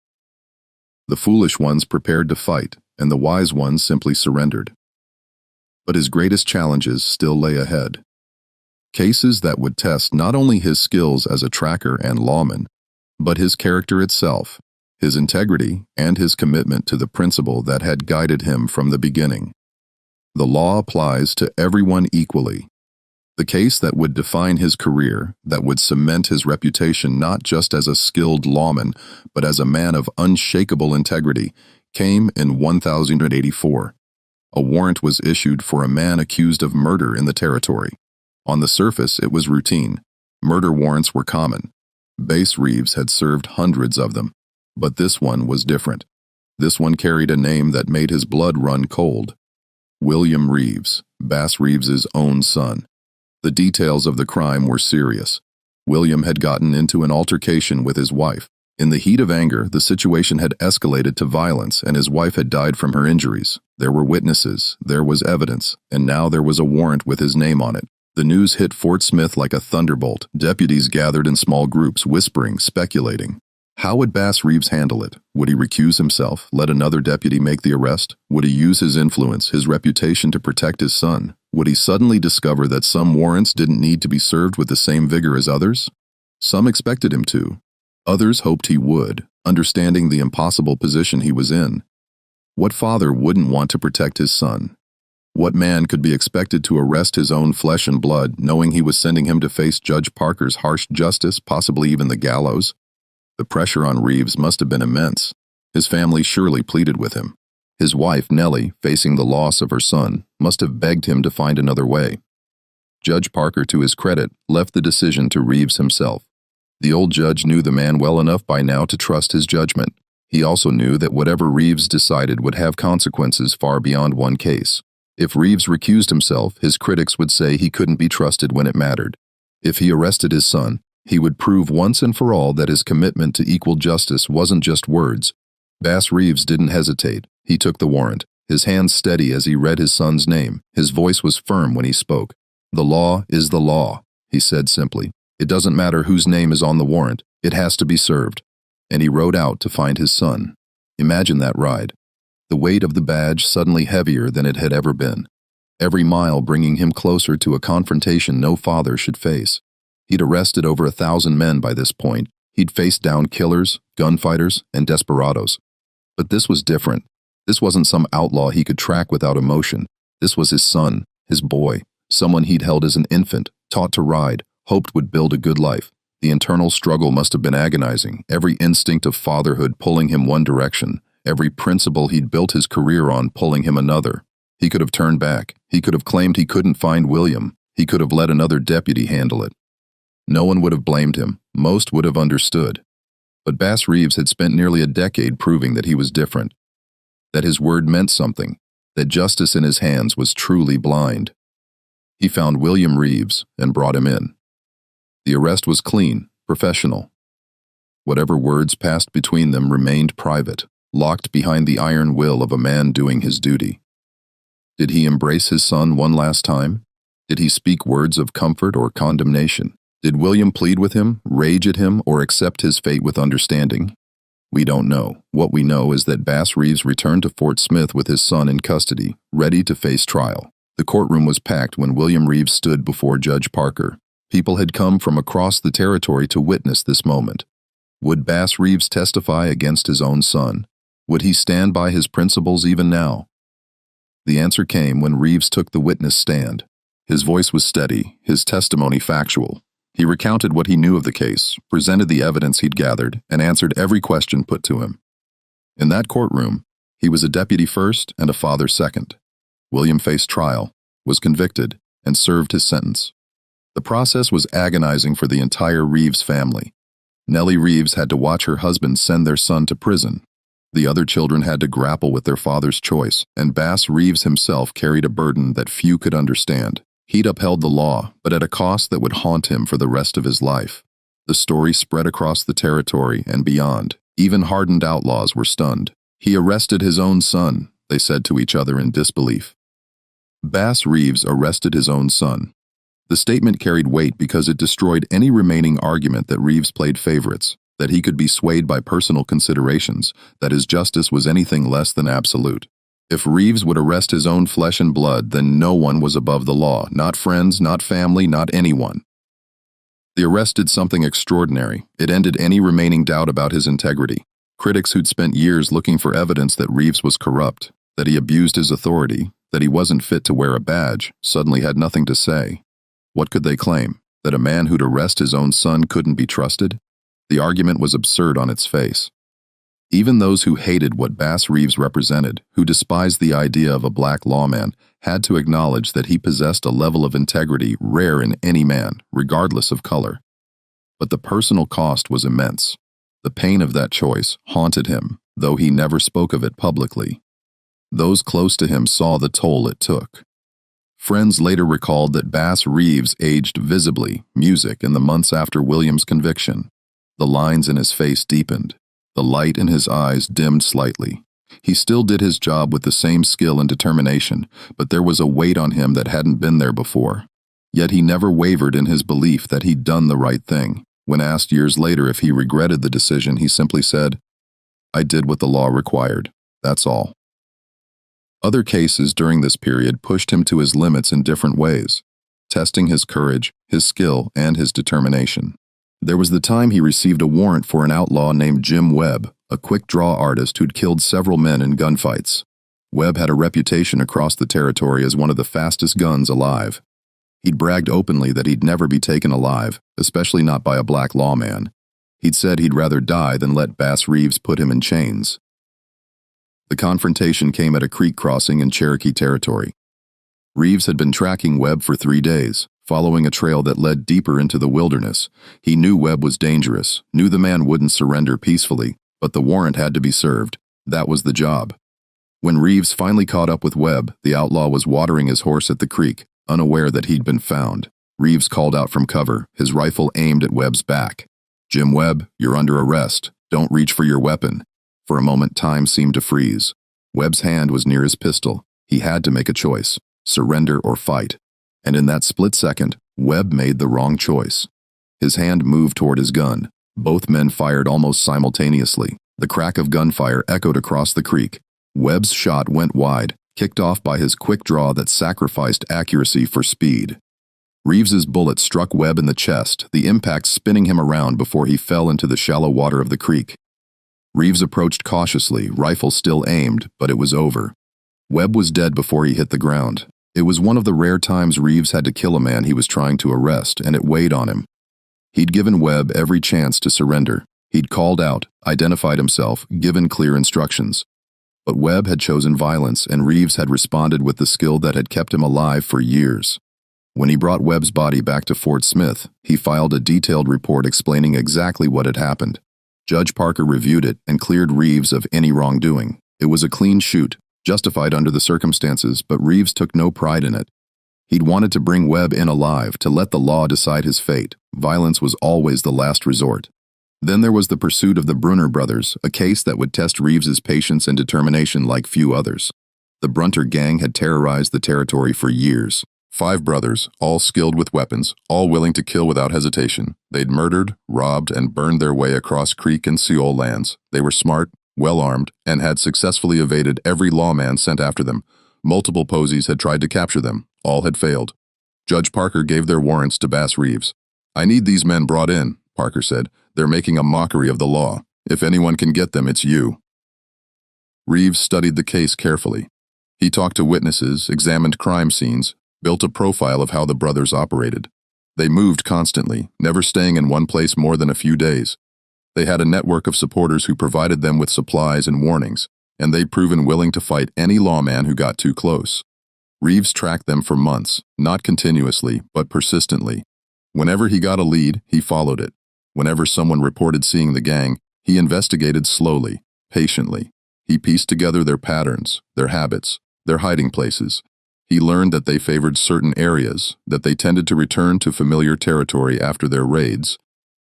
The foolish ones prepared to fight, and the wise ones simply surrendered. But his greatest challenges still lay ahead. Cases that would test not only his skills as a tracker and lawman, but his character itself, his integrity, and his commitment to the principle that had guided him from the beginning. The law applies to everyone equally. The case that would define his career, that would cement his reputation not just as a skilled lawman, but as a man of unshakable integrity, came in 1084. A warrant was issued for a man accused of murder in the territory. On the surface, it was routine. Murder warrants were common. Bass Reeves had served hundreds of them. But this one was different. This one carried a name that made his blood run cold. William Reeves, Bass Reeves's own son. The details of the crime were serious. William had gotten into an altercation with his wife. In the heat of anger, the situation had escalated to violence, and his wife had died from her injuries. There were witnesses, there was evidence, and now there was a warrant with his name on it. The news hit Fort Smith like a thunderbolt. Deputies gathered in small groups, whispering, speculating. How would Bass Reeves handle it? Would he recuse himself, let another deputy make the arrest? Would he use his influence, his reputation to protect his son? Would he suddenly discover that some warrants didn't need to be served with the same vigor as others? Some expected him to. Others hoped he would, understanding the impossible position he was in. What father wouldn't want to protect his son? What man could be expected to arrest his own flesh and blood, knowing he was sending him to face Judge Parker's harsh justice, possibly even the gallows? The pressure on Reeves must have been immense. His family surely pleaded with him. His wife, Nellie, facing the loss of her son, must have begged him to find another way. Judge Parker, to his credit, left the decision to Reeves himself. The old judge knew the man well enough by now to trust his judgment. He also knew that whatever Reeves decided would have consequences far beyond one case. If Reeves recused himself, his critics would say he couldn't be trusted when it mattered. If he arrested his son, he would prove once and for all that his commitment to equal justice wasn't just words. Bass Reeves didn't hesitate. He took the warrant, his hands steady as he read his son's name. His voice was firm when he spoke. "The law is the law," he said simply. "It doesn't matter whose name is on the warrant. It has to be served." And he rode out to find his son. Imagine that ride. The weight of the badge suddenly heavier than it had ever been. Every mile bringing him closer to a confrontation no father should face. He'd arrested over 1,000 men by this point. He'd faced down killers, gunfighters, and desperados. But this was different. This wasn't some outlaw he could track without emotion. This was his son, his boy, someone he'd held as an infant, taught to ride, hoped would build a good life. The internal struggle must have been agonizing, every instinct of fatherhood pulling him one direction, every principle he'd built his career on pulling him another. He could have turned back. He could have claimed he couldn't find William. He could have let another deputy handle it. No one would have blamed him. Most would have understood. But Bass Reeves had spent nearly a decade proving that he was different, that his word meant something, that justice in his hands was truly blind. He found William Reeves and brought him in. The arrest was clean, professional. Whatever words passed between them remained private, locked behind the iron will of a man doing his duty. Did he embrace his son one last time? Did he speak words of comfort or condemnation? Did William plead with him, rage at him, or accept his fate with understanding? We don't know. What we know is that Bass Reeves returned to Fort Smith with his son in custody, ready to face trial. The courtroom was packed when William Reeves stood before Judge Parker. People had come from across the territory to witness this moment. Would Bass Reeves testify against his own son? Would he stand by his principles even now? The answer came when Reeves took the witness stand. His voice was steady, his testimony factual. He recounted what he knew of the case, presented the evidence he'd gathered, and answered every question put to him. In that courtroom, He was a deputy first and a father second. William faced trial, was convicted, and served his sentence. The process was agonizing for the entire Reeves family. Nellie Reeves had to watch her husband send their son to prison. The other children had to grapple with their father's choice, and Bass Reeves himself carried a burden that few could understand. He'd upheld the law, but at a cost that would haunt him for the rest of his life. The story spread across the territory and beyond. Even hardened outlaws were stunned. He arrested his own son, they said to each other in disbelief. Bass Reeves arrested his own son. The statement carried weight because it destroyed any remaining argument that Reeves played favorites, that he could be swayed by personal considerations, that his justice was anything less than absolute. If Reeves would arrest his own flesh and blood, then no one was above the law, not friends, not family, not anyone. The arrest did something extraordinary. It ended any remaining doubt about his integrity. Critics who'd spent years looking for evidence that Reeves was corrupt, that he abused his authority, that he wasn't fit to wear a badge, suddenly had nothing to say. What could they claim? That a man who'd arrest his own son couldn't be trusted? The argument was absurd on its face. Even those who hated what Bass Reeves represented, who despised the idea of a black lawman, had to acknowledge that he possessed a level of integrity rare in any man, regardless of color. But the personal cost was immense. The pain of that choice haunted him, though he never spoke of it publicly. Those close to him saw the toll it took. Friends later recalled that Bass Reeves aged visibly, music in the months after William's conviction. The lines in his face deepened. The light in his eyes dimmed slightly. He still did his job with the same skill and determination, but there was a weight on him that hadn't been there before. Yet he never wavered in his belief that he'd done the right thing. When asked years later if he regretted the decision, he simply said, "I did what the law required. That's all." Other cases during this period pushed him to his limits in different ways, testing his courage, his skill, and his determination. There was the time he received a warrant for an outlaw named Jim Webb, a quick-draw artist who'd killed several men in gunfights. Webb had a reputation across the territory as one of the fastest guns alive. He'd bragged openly that he'd never be taken alive, especially not by a black lawman. He'd said he'd rather die than let Bass Reeves put him in chains. The confrontation came at a creek crossing in Cherokee Territory. Reeves had been tracking Webb for 3 days, following a trail that led deeper into the wilderness. He knew Webb was dangerous, knew the man wouldn't surrender peacefully, but the warrant had to be served. That was the job. When Reeves finally caught up with Webb, the outlaw was watering his horse at the creek, unaware that he'd been found. Reeves called out from cover, his rifle aimed at Webb's back. "Jim Webb, you're under arrest. Don't reach for your weapon." For a moment, time seemed to freeze. Webb's hand was near his pistol. He had to make a choice, surrender or fight. And in that split second, Webb made the wrong choice. His hand moved toward his gun. Both men fired almost simultaneously. The crack of gunfire echoed across the creek. Webb's shot went wide, kicked off by his quick draw that sacrificed accuracy for speed. Reeves's bullet struck Webb in the chest, the impact spinning him around before he fell into the shallow water of the creek. Reeves approached cautiously, rifle still aimed, but it was over. Webb was dead before he hit the ground. It was one of the rare times Reeves had to kill a man he was trying to arrest, and it weighed on him. He'd given Webb every chance to surrender. He'd called out, identified himself, given clear instructions. But Webb had chosen violence, and Reeves had responded with the skill that had kept him alive for years. When he brought Webb's body back to Fort Smith, he filed a detailed report explaining exactly what had happened. Judge Parker reviewed it and cleared Reeves of any wrongdoing. It was a clean shoot, justified under the circumstances, but Reeves took no pride in it. He'd wanted to bring Webb in alive, to let the law decide his fate. Violence was always the last resort. Then there was the pursuit of the Brunner brothers, a case that would test Reeves's patience and determination like few others. The Brunner gang had terrorized the territory for years. 5 brothers, all skilled with weapons, all willing to kill without hesitation. They'd murdered, robbed, and burned their way across Creek and Seol lands. They were smart, well-armed, and had successfully evaded every lawman sent after them. Multiple posies had tried to capture them. All had failed. Judge Parker gave their warrants to Bass Reeves. "I need these men brought in," Parker said. "They're making a mockery of the law. If anyone can get them, it's you." Reeves studied the case carefully. He talked to witnesses, examined crime scenes, built a profile of how the brothers operated. They moved constantly, never staying in one place more than a few days. They had a network of supporters who provided them with supplies and warnings. and they'd proven willing to fight any lawman who got too close. Reeves tracked them for months, not continuously, but persistently. Whenever he got a lead, he followed it. Whenever someone reported seeing the gang, he investigated slowly, patiently. He pieced together their patterns, their habits, their hiding places. He learned that they favored certain areas, that they tended to return to familiar territory after their raids,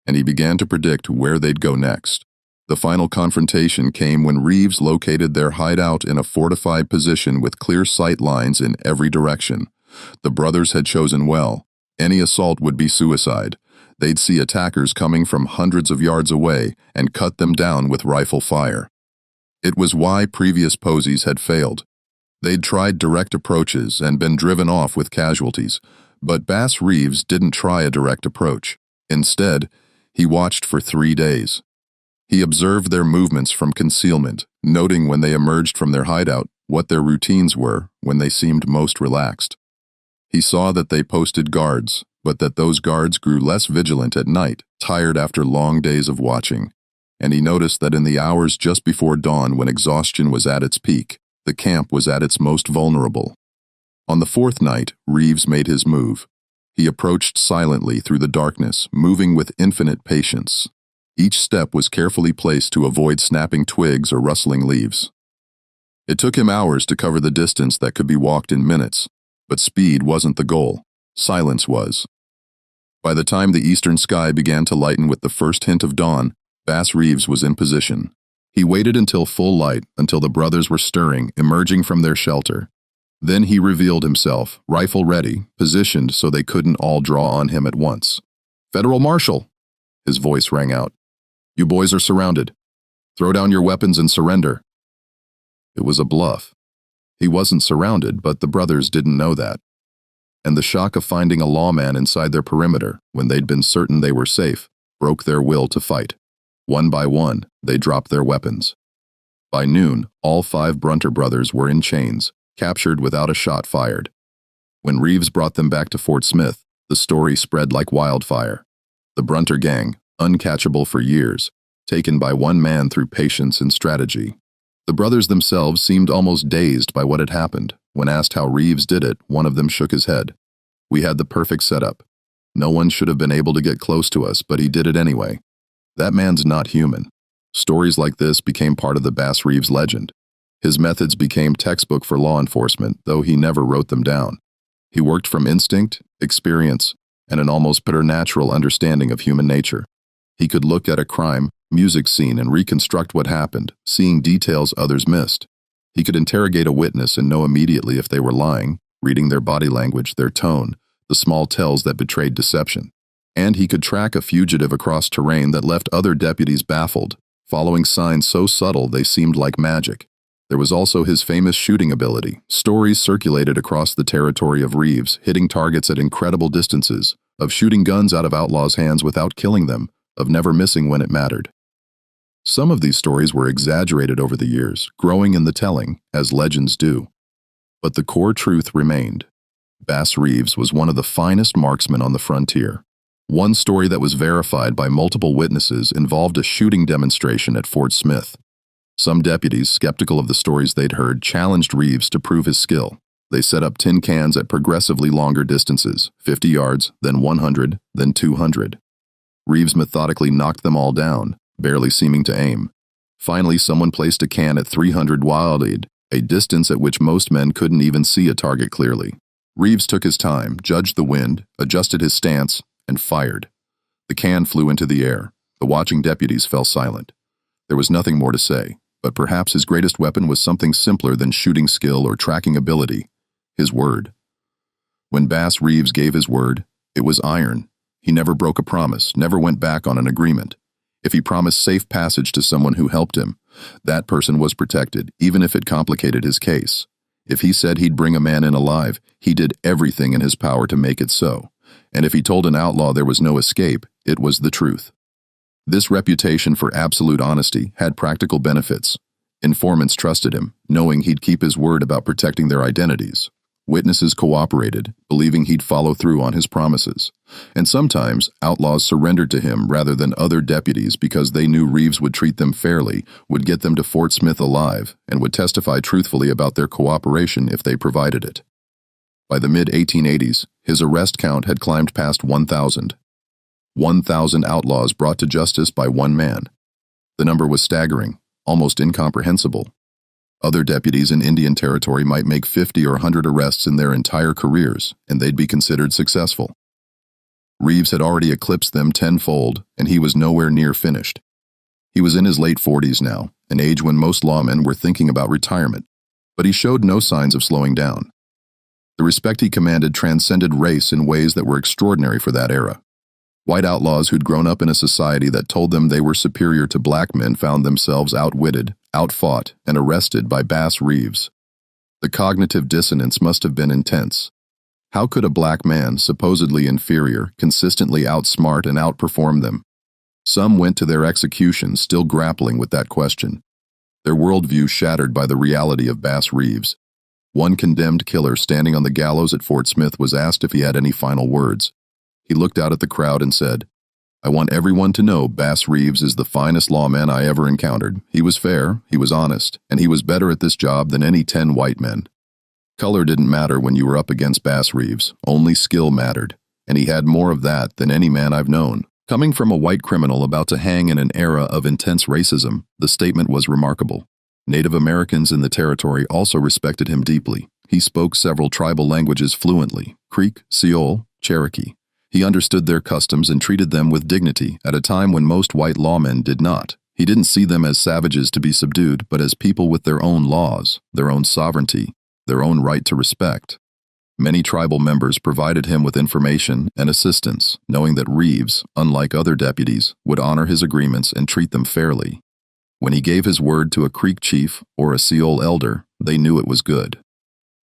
and he began to predict where they'd go next. The final confrontation came when Reeves located their hideout in a fortified position with clear sight lines in every direction. The brothers had chosen well. Any assault would be suicide. They'd see attackers coming from hundreds of yards away and cut them down with rifle fire. It was why previous posies had failed. They'd tried direct approaches and been driven off with casualties, but Bass Reeves didn't try a direct approach. Instead, he watched for 3 days. He observed their movements from concealment, noting when they emerged from their hideout what their routines were when they seemed most relaxed. He saw that they posted guards, but that those guards grew less vigilant at night, tired after long days of watching. And he noticed that in the hours just before dawn, when exhaustion was at its peak, the camp was at its most vulnerable. On the 4th night, Reeves made his move. He approached silently through the darkness, moving with infinite patience. Each step was carefully placed to avoid snapping twigs or rustling leaves. It took him hours to cover the distance that could be walked in minutes, but speed wasn't the goal. Silence was. By the time the eastern sky began to lighten with the first hint of dawn, Bass Reeves was in position. He waited until full light, until the brothers were stirring, emerging from their shelter. Then he revealed himself, rifle ready, positioned so they couldn't all draw on him at once. "Federal Marshal!" His voice rang out. "You boys are surrounded. Throw down your weapons and surrender." It was a bluff. He wasn't surrounded, but the brothers didn't know that. And the shock of finding a lawman inside their perimeter, when they'd been certain they were safe, broke their will to fight. One by one, they dropped their weapons. By noon, all 5 Brunter brothers were in chains, captured without a shot fired. When Reeves brought them back to Fort Smith, the story spread like wildfire. The Brunter gang, uncatchable for years, taken by one man through patience and strategy. The brothers themselves seemed almost dazed by what had happened. When asked how Reeves did it, one of them shook his head. "We had the perfect setup. No one should have been able to get close to us, but he did it anyway. That man's not human." Stories like this became part of the Bass Reeves legend. His methods became textbook for law enforcement, though he never wrote them down. He worked from instinct, experience, and an almost preternatural understanding of human nature. He could look at a crime, music scene and reconstruct what happened, seeing details others missed. He could interrogate a witness and know immediately if they were lying, reading their body language, their tone, the small tells that betrayed deception. And he could track a fugitive across terrain that left other deputies baffled, following signs so subtle they seemed like magic. There was also his famous shooting ability. Stories circulated across the territory of Reeves, hitting targets at incredible distances, of shooting guns out of outlaws' hands without killing them, of never missing when it mattered. Some of these stories were exaggerated over the years, growing in the telling, as legends do. But the core truth remained. Bass Reeves was one of the finest marksmen on the frontier. One story that was verified by multiple witnesses involved a shooting demonstration at Fort Smith. Some deputies, skeptical of the stories they'd heard, challenged Reeves to prove his skill. They set up tin cans at progressively longer distances, 50 yards, then 100, then 200. Reeves methodically knocked them all down, barely seeming to aim. Finally, someone placed a can at 300 wilded, a distance at which most men couldn't even see a target clearly. Reeves took his time, judged the wind, adjusted his stance, and fired. The can flew into the air. The watching deputies fell silent. There was nothing more to say, but perhaps his greatest weapon was something simpler than shooting skill or tracking ability: his word. When Bass Reeves gave his word, it was iron. He never broke a promise, never went back on an agreement. If he promised safe passage to someone who helped him, that person was protected, even if it complicated his case. If he said he'd bring a man in alive, he did everything in his power to make it so. And if he told an outlaw there was no escape, it was the truth. This reputation for absolute honesty had practical benefits. Informants trusted him, knowing he'd keep his word about protecting their identities. Witnesses cooperated, believing he'd follow through on his promises. And sometimes, outlaws surrendered to him rather than other deputies because they knew Reeves would treat them fairly, would get them to Fort Smith alive, and would testify truthfully about their cooperation if they provided it. By the mid-1880s, his arrest count had climbed past 1,000. 1,000 outlaws brought to justice by one man. The number was staggering, almost incomprehensible. Other deputies in Indian Territory might make 50 or 100 arrests in their entire careers, and they'd be considered successful. Reeves had already eclipsed them tenfold, and he was nowhere near finished. He was in his late 40s now, an age when most lawmen were thinking about retirement, but he showed no signs of slowing down. The respect he commanded transcended race in ways that were extraordinary for that era. White outlaws who'd grown up in a society that told them they were superior to black men found themselves outwitted, outfought, and arrested by Bass Reeves. The cognitive dissonance must have been intense. How could a black man, supposedly inferior, consistently outsmart and outperform them? Some went to their executions still grappling with that question, their worldview shattered by the reality of Bass Reeves. One condemned killer standing on the gallows at Fort Smith was asked if he had any final words. He looked out at the crowd and said, "I want everyone to know Bass Reeves is the finest lawman I ever encountered. He was fair, he was honest, and he was better at this job than any 10 white men." Color didn't matter when you were up against Bass Reeves, only skill mattered, and he had more of that than any man I've known. Coming from a white criminal about to hang in an era of intense racism, the statement was remarkable. Native Americans in the territory also respected him deeply. He spoke several tribal languages fluently: Creek, Seol, Cherokee. He understood their customs and treated them with dignity at a time when most white lawmen did not. He didn't see them as savages to be subdued, but as people with their own laws, their own sovereignty, their own right to respect. Many tribal members provided him with information and assistance, knowing that Reeves, unlike other deputies, would honor his agreements and treat them fairly. When he gave his word to a Creek chief or a Seol elder, they knew it was good.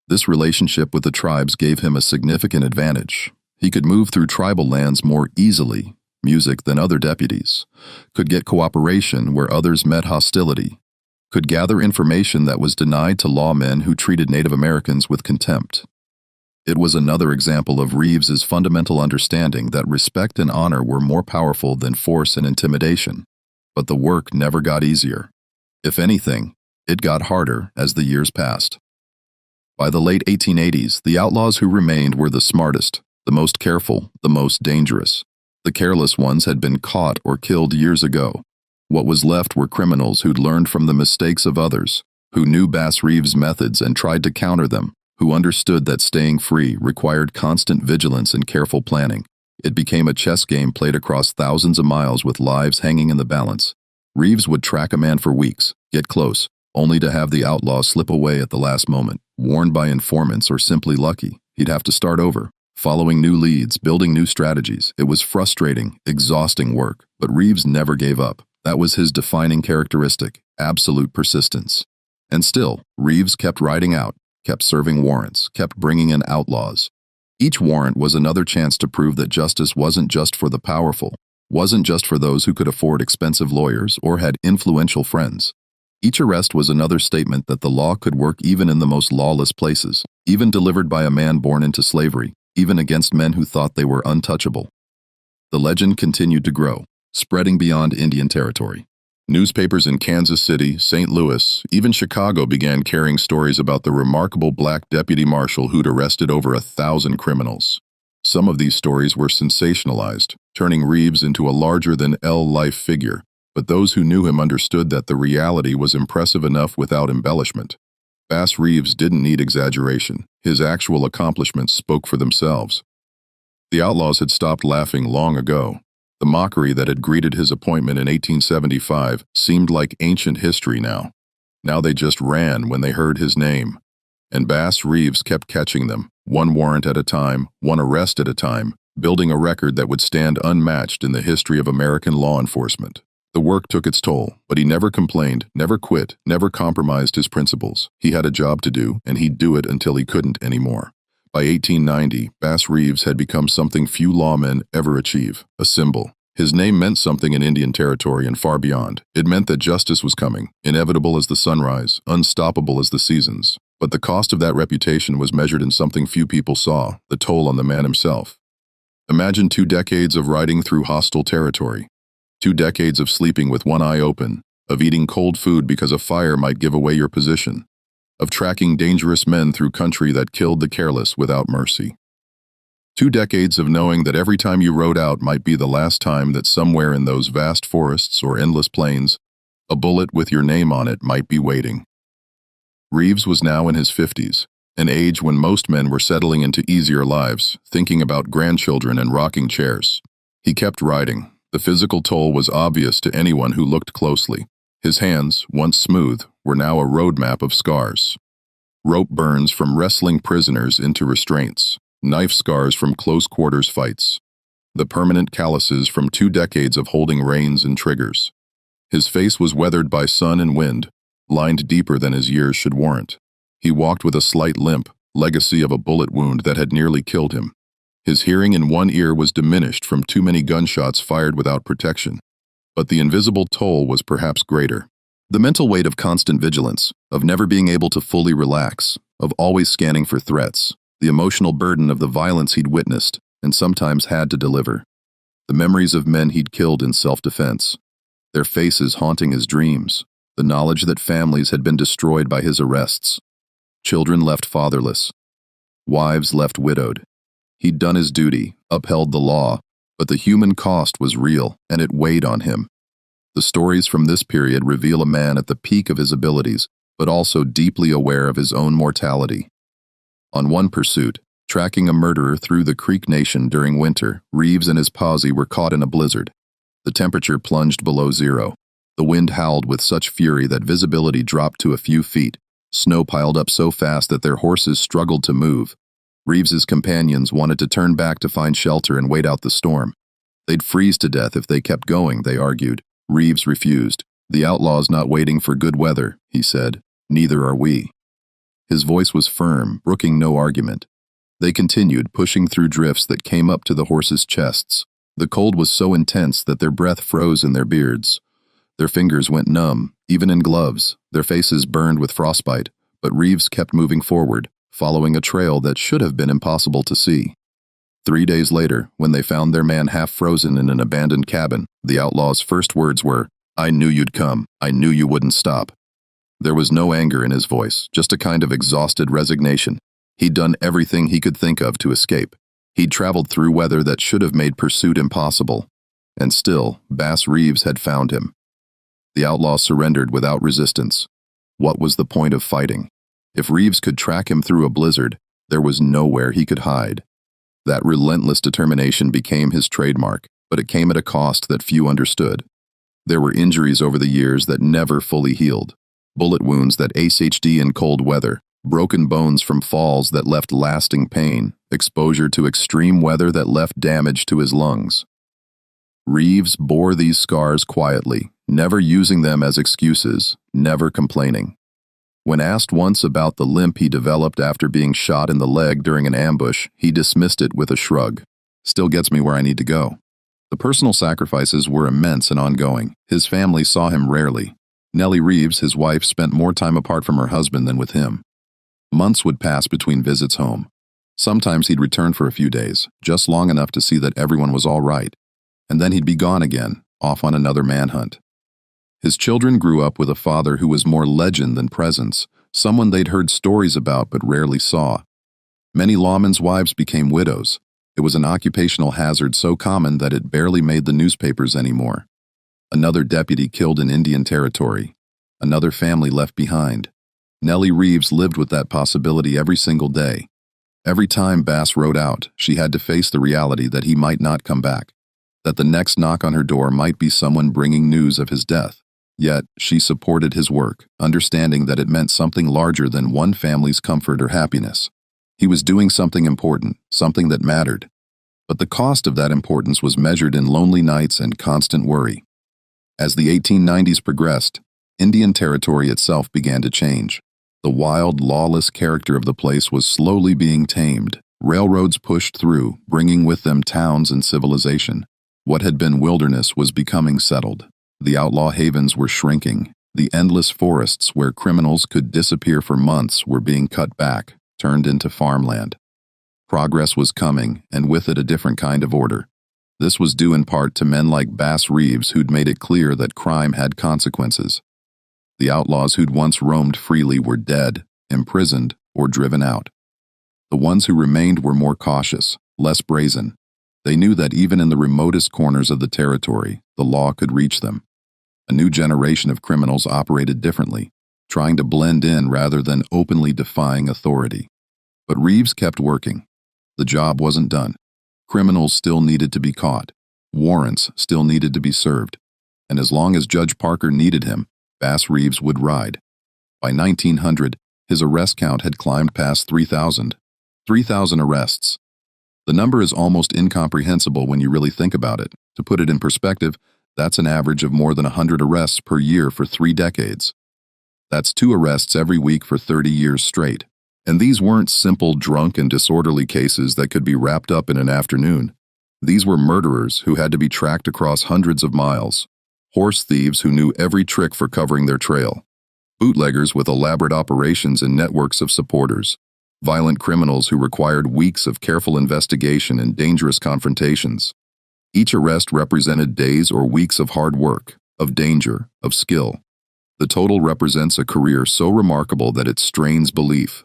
This relationship with the tribes gave him a significant advantage. He could move through tribal lands more easily, music, than other deputies, could get cooperation where others met hostility, could gather information that was denied to lawmen who treated Native Americans with contempt. It was another example of Reeves's fundamental understanding that respect and honor were more powerful than force and intimidation. But the work never got easier. If anything, it got harder as the years passed. By the late 1880s, the outlaws who remained were the smartest, the most careful, the most dangerous. The careless ones had been caught or killed years ago. What was left were criminals who'd learned from the mistakes of others, who knew Bass Reeves' methods and tried to counter them, who understood that staying free required constant vigilance and careful planning. It became a chess game played across thousands of miles with lives hanging in the balance. Reeves would track a man for weeks, get close, only to have the outlaw slip away at the last moment, warned by informants or simply lucky. He'd have to start over, following new leads, building new strategies. It was frustrating, exhausting work, but Reeves never gave up. That was his defining characteristic, absolute persistence. And still, Reeves kept riding out, kept serving warrants, kept bringing in outlaws. Each warrant was another chance to prove that justice wasn't just for the powerful, wasn't just for those who could afford expensive lawyers or had influential friends. Each arrest was another statement that the law could work even in the most lawless places, even delivered by a man born into slavery, even against men who thought they were untouchable. The legend continued to grow, spreading beyond Indian Territory. Newspapers in Kansas City, St. Louis, even Chicago began carrying stories about the remarkable black deputy marshal who'd arrested over 1,000 criminals. Some of these stories were sensationalized, turning Reeves into a larger-than-life figure, but those who knew him understood that the reality was impressive enough without embellishment. Bass Reeves didn't need exaggeration. His actual accomplishments spoke for themselves. The outlaws had stopped laughing long ago. The mockery that had greeted his appointment in 1875 seemed like ancient history now. Now they just ran when they heard his name. And Bass Reeves kept catching them, one warrant at a time, one arrest at a time, building a record that would stand unmatched in the history of American law enforcement. The work took its toll, but he never complained, never quit, never compromised his principles. He had a job to do, and he'd do it until he couldn't anymore. By 1890, Bass Reeves had become something few lawmen ever achieve, a symbol. His name meant something in Indian Territory and far beyond. It meant that justice was coming, inevitable as the sunrise, unstoppable as the seasons. But the cost of that reputation was measured in something few people saw, the toll on the man himself. Imagine 2 decades of riding through hostile territory, 2 decades of sleeping with one eye open, of eating cold food because a fire might give away your position, of tracking dangerous men through country that killed the careless without mercy. 2 decades of knowing that every time you rode out might be the last time that somewhere in those vast forests or endless plains, a bullet with your name on it might be waiting. Reeves was now in his 50s, an age when most men were settling into easier lives, thinking about grandchildren and rocking chairs. He kept riding. The physical toll was obvious to anyone who looked closely. His hands, once smooth, were now a roadmap of scars. Rope burns from wrestling prisoners into restraints, knife scars from close-quarters fights, the permanent calluses from 2 decades of holding reins and triggers. His face was weathered by sun and wind, lined deeper than his years should warrant. He walked with a slight limp, legacy of a bullet wound that had nearly killed him. His hearing in one ear was diminished from too many gunshots fired without protection. But the invisible toll was perhaps greater. The mental weight of constant vigilance, of never being able to fully relax, of always scanning for threats, the emotional burden of the violence he'd witnessed and sometimes had to deliver. The memories of men he'd killed in self-defense, their faces haunting his dreams, the knowledge that families had been destroyed by his arrests, children left fatherless, wives left widowed. He'd done his duty, upheld the law, but the human cost was real, and it weighed on him. The stories from this period reveal a man at the peak of his abilities, but also deeply aware of his own mortality. On one pursuit, tracking a murderer through the Creek Nation during winter, Reeves and his posse were caught in a blizzard. The temperature plunged below zero. The wind howled with such fury that visibility dropped to a few feet. Snow piled up so fast that their horses struggled to move. Reeves's companions wanted to turn back to find shelter and wait out the storm. They'd freeze to death if they kept going, they argued. Reeves refused. "The Outlaws not waiting for good weather," he said. "Neither are we." His voice was firm, brooking no argument. They continued, pushing through drifts that came up to the horses' chests. The cold was so intense that their breath froze in their beards. Their fingers went numb, even in gloves. Their faces burned with frostbite, but Reeves kept moving forward, following a trail that should have been impossible to see. 3 days later, when they found their man half frozen in an abandoned cabin, the Outlaw's first words were, "I knew you'd come. I knew you wouldn't stop." There was no anger in his voice, just a kind of exhausted resignation. He'd done everything he could think of to escape. He'd traveled through weather that should have made pursuit impossible. And still, Bass Reeves had found him. The outlaw surrendered without resistance. What was the point of fighting? If Reeves could track him through a blizzard, there was nowhere he could hide. That relentless determination became his trademark, but it came at a cost that few understood. There were injuries over the years that never fully healed. Bullet wounds that ACHD in cold weather, broken bones from falls that left lasting pain, exposure to extreme weather that left damage to his lungs. Reeves bore these scars quietly, never using them as excuses, never complaining. When asked once about the limp he developed after being shot in the leg during an ambush, he dismissed it with a shrug. "Still gets me where I need to go." The personal sacrifices were immense and ongoing. His family saw him rarely. Nellie Reeves, his wife, spent more time apart from her husband than with him. Months would pass between visits home. Sometimes he'd return for a few days, just long enough to see that everyone was all right. And then he'd be gone again, off on another manhunt. His children grew up with a father who was more legend than presence, someone they'd heard stories about but rarely saw. Many lawmen's wives became widows. It was an occupational hazard so common that it barely made the newspapers anymore. Another deputy killed in Indian Territory. Another family left behind. Nellie Reeves lived with that possibility every single day. Every time Bass rode out, she had to face the reality that he might not come back, that the next knock on her door might be someone bringing news of his death. Yet, she supported his work, understanding that it meant something larger than one family's comfort or happiness. He was doing something important, something that mattered. But the cost of that importance was measured in lonely nights and constant worry. As the 1890s progressed, Indian Territory itself began to change. The wild, lawless character of the place was slowly being tamed. Railroads pushed through, bringing with them towns and civilization. What had been wilderness was becoming settled. The outlaw havens were shrinking, The endless forests where criminals could disappear for months were being cut back, turned into farmland. Progress was coming, and with it a different kind of order. This was due in part to men like Bass Reeves who'd made it clear that crime had consequences. The outlaws who'd once roamed freely were dead, imprisoned, or driven out. The ones who remained were more cautious, less brazen. They knew that even in the remotest corners of the territory, the law could reach them. A new generation of criminals operated differently, trying to blend in rather than openly defying authority. But Reeves kept working. The job wasn't done. Criminals still needed to be caught. Warrants still needed to be served. And as long as Judge Parker needed him, Bass Reeves would ride. By 1900, his arrest count had climbed past 3,000. 3,000 arrests. The number is almost incomprehensible when you really think about it. To put it in perspective, that's an average of more than 100 arrests per year for 3 decades. That's 2 arrests every week for 30 years straight. And these weren't simple drunk and disorderly cases that could be wrapped up in an afternoon. These were murderers who had to be tracked across hundreds of miles, horse thieves who knew every trick for covering their trail, bootleggers with elaborate operations and networks of supporters, violent criminals who required weeks of careful investigation and dangerous confrontations. Each arrest represented days or weeks of hard work, of danger, of skill. The total represents a career so remarkable that it strains belief.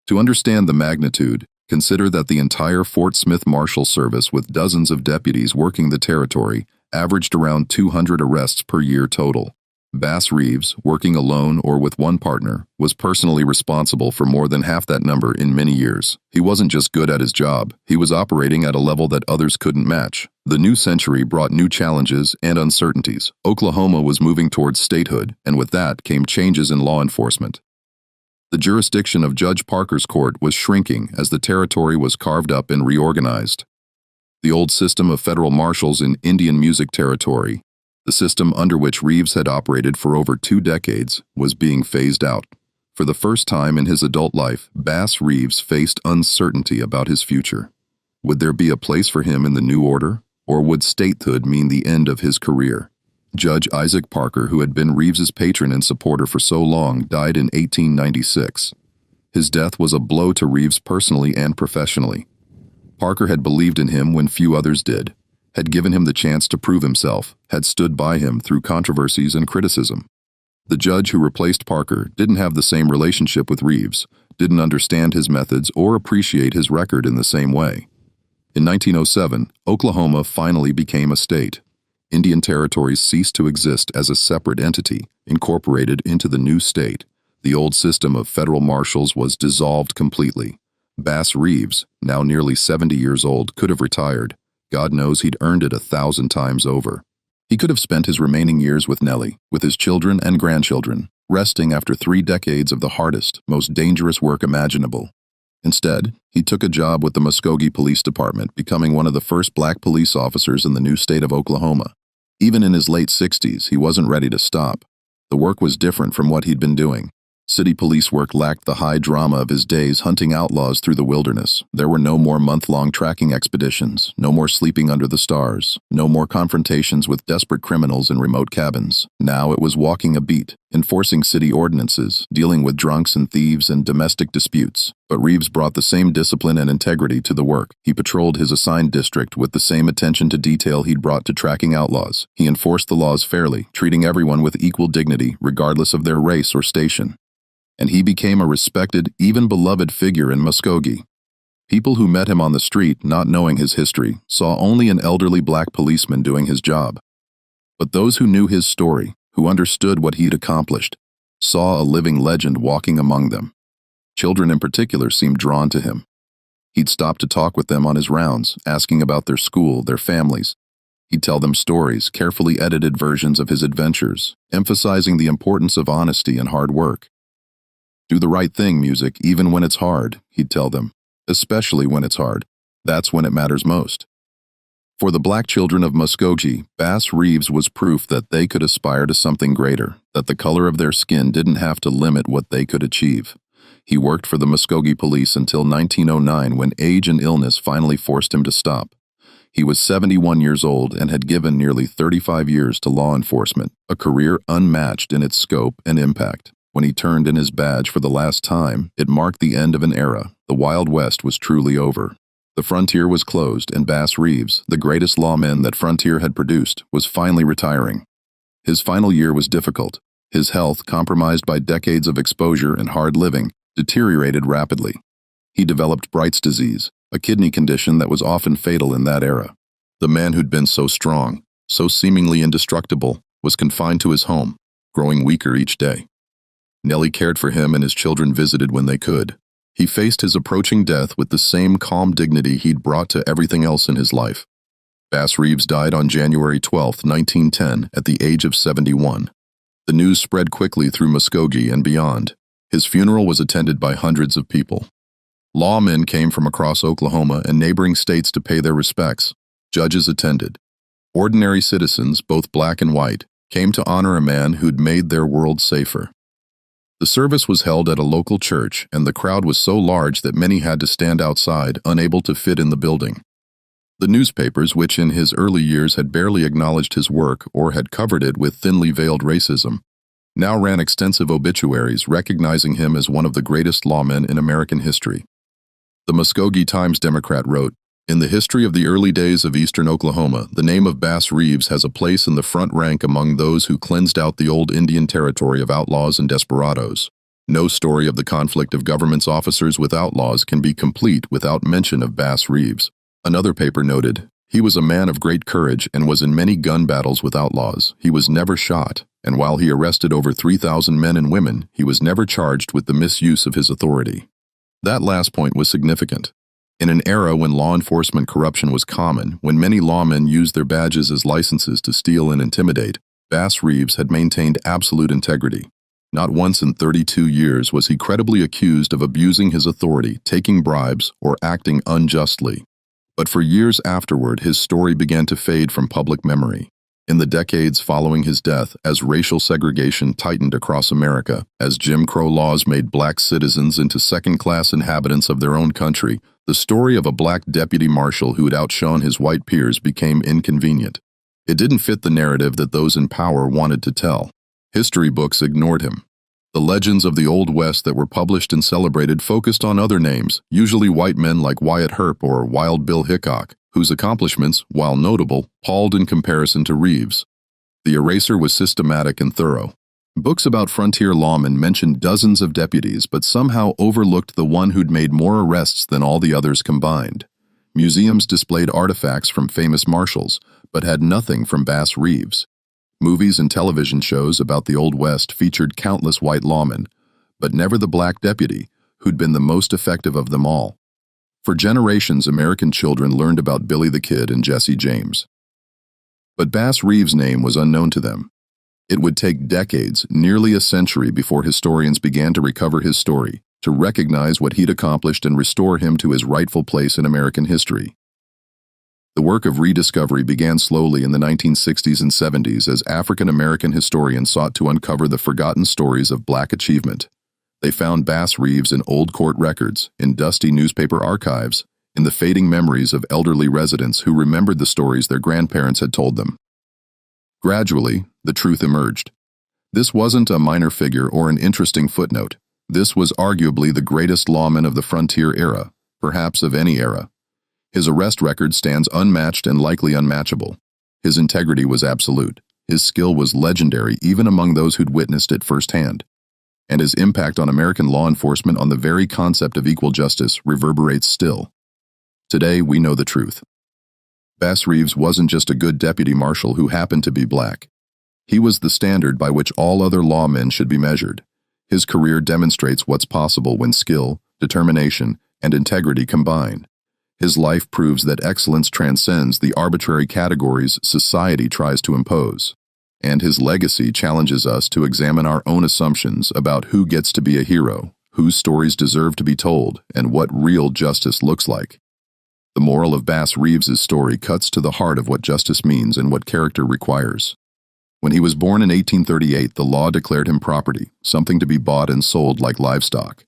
To understand the magnitude, consider that the entire Fort Smith Marshal Service with dozens of deputies working the territory averaged around 200 arrests per year total. Bass Reeves, working alone or with one partner, was personally responsible for more than half that number in many years. He wasn't just good at his job, he was operating at a level that others couldn't match. The new century brought new challenges and uncertainties. Oklahoma was moving towards statehood, and with that came changes in law enforcement. The jurisdiction of Judge Parker's court was shrinking as the territory was carved up and reorganized. The old system of federal marshals in Indian Music Territory, the system under which Reeves had operated for over 2 decades, was being phased out. For the first time in his adult life, Bass Reeves faced uncertainty about his future. Would there be a place for him in the new order, or would statehood mean the end of his career? Judge Isaac Parker, who had been Reeves's patron and supporter for so long, died in 1896. His death was a blow to Reeves personally and professionally. Parker had believed in him when few others did, had given him the chance to prove himself, had stood by him through controversies and criticism. The judge who replaced Parker didn't have the same relationship with Reeves, didn't understand his methods or appreciate his record in the same way. In 1907, Oklahoma finally became a state. Indian territories ceased to exist as a separate entity, incorporated into the new state. The old system of federal marshals was dissolved completely. Bass Reeves, now nearly 70 years old, could have retired. God knows he'd earned it 1,000 times over. He could have spent his remaining years with Nellie, with his children and grandchildren, resting after 3 decades of the hardest, most dangerous work imaginable. Instead, he took a job with the Muskogee Police Department, becoming one of the first black police officers in the new state of Oklahoma. Even in his late 60s, he wasn't ready to stop. The work was different from what he'd been doing. City police work lacked the high drama of his days hunting outlaws through the wilderness. There were no more month-long tracking expeditions, no more sleeping under the stars, no more confrontations with desperate criminals in remote cabins. Now it was walking a beat, enforcing city ordinances, dealing with drunks and thieves and domestic disputes. But Reeves brought the same discipline and integrity to the work. He patrolled his assigned district with the same attention to detail he'd brought to tracking outlaws. He enforced the laws fairly, treating everyone with equal dignity, regardless of their race or station. And he became a respected, even beloved figure in Muskogee. People who met him on the street, not knowing his history, saw only an elderly black policeman doing his job. But those who knew his story, who understood what he'd accomplished, saw a living legend walking among them. Children in particular seemed drawn to him. He'd stop to talk with them on his rounds, asking about their school, their families. He'd tell them stories, carefully edited versions of his adventures, emphasizing the importance of honesty and hard work. Do the right thing, music, even when it's hard, he'd tell them. Especially when it's hard. That's when it matters most. For the black children of Muskogee, Bass Reeves was proof that they could aspire to something greater, that the color of their skin didn't have to limit what they could achieve. He worked for the Muskogee police until 1909 when age and illness finally forced him to stop. He was 71 years old and had given nearly 35 years to law enforcement, a career unmatched in its scope and impact. When he turned in his badge for the last time, it marked the end of an era. The Wild West was truly over. The frontier was closed, and Bass Reeves, the greatest lawman that Frontier had produced, was finally retiring. His final year was difficult. His health, compromised by decades of exposure and hard living, deteriorated rapidly. He developed Bright's disease, a kidney condition that was often fatal in that era. The man who'd been so strong, so seemingly indestructible, was confined to his home, growing weaker each day. Nellie cared for him and his children visited when they could. He faced his approaching death with the same calm dignity he'd brought to everything else in his life. Bass Reeves died on January 12, 1910, at the age of 71. The news spread quickly through Muskogee and beyond. His funeral was attended by hundreds of people. Lawmen came from across Oklahoma and neighboring states to pay their respects. Judges attended. Ordinary citizens, both black and white, came to honor a man who'd made their world safer. The service was held at a local church, and the crowd was so large that many had to stand outside, unable to fit in the building. The newspapers, which in his early years had barely acknowledged his work or had covered it with thinly veiled racism, now ran extensive obituaries recognizing him as one of the greatest lawmen in American history. The Muskogee Times-Democrat wrote, "In the history of the early days of eastern Oklahoma, the name of Bass Reeves has a place in the front rank among those who cleansed out the old Indian territory of outlaws and desperados. No story of the conflict of government's officers with outlaws can be complete without mention of Bass Reeves." Another paper noted, "He was a man of great courage and was in many gun battles with outlaws. He was never shot, and while he arrested over 3,000 men and women, he was never charged with the misuse of his authority." That last point was significant. In an era when law enforcement corruption was common, when many lawmen used their badges as licenses to steal and intimidate, Bass Reeves had maintained absolute integrity. Not once in 32 years was he credibly accused of abusing his authority, taking bribes, or acting unjustly. But for years afterward, his story began to fade from public memory. In the decades following his death, as racial segregation tightened across America, as Jim Crow laws made black citizens into second-class inhabitants of their own country, the story of a black deputy marshal who had outshone his white peers became inconvenient. It didn't fit the narrative that those in power wanted to tell. History books ignored him. The legends of the Old West that were published and celebrated focused on other names, usually white men like Wyatt Earp or Wild Bill Hickok, whose accomplishments, while notable, palled in comparison to Reeves. The eraser was systematic and thorough. Books about frontier lawmen mentioned dozens of deputies but somehow overlooked the one who'd made more arrests than all the others combined. Museums displayed artifacts from famous marshals, but had nothing from Bass Reeves. Movies and television shows about the Old West featured countless white lawmen, but never the black deputy, who'd been the most effective of them all. For generations, American children learned about Billy the Kid and Jesse James. But Bass Reeves' name was unknown to them. It would take decades, nearly a century, before historians began to recover his story, to recognize what he'd accomplished and restore him to his rightful place in American history. The work of rediscovery began slowly in the 1960s and 70s as African-American historians sought to uncover the forgotten stories of black achievement. They found Bass Reeves in old court records, in dusty newspaper archives, in the fading memories of elderly residents who remembered the stories their grandparents had told them. Gradually, the truth emerged. This wasn't a minor figure or an interesting footnote. This was arguably the greatest lawman of the frontier era, perhaps of any era. His arrest record stands unmatched and likely unmatchable. His integrity was absolute. His skill was legendary even among those who'd witnessed it firsthand. And his impact on American law enforcement on the very concept of equal justice reverberates still. Today, we know the truth. Bass Reeves wasn't just a good deputy marshal who happened to be black. He was the standard by which all other lawmen should be measured. His career demonstrates what's possible when skill, determination, and integrity combine. His life proves that excellence transcends the arbitrary categories society tries to impose. And his legacy challenges us to examine our own assumptions about who gets to be a hero, whose stories deserve to be told, and what real justice looks like. The moral of Bass Reeves' story cuts to the heart of what justice means and what character requires. When he was born in 1838, the law declared him property, something to be bought and sold like livestock.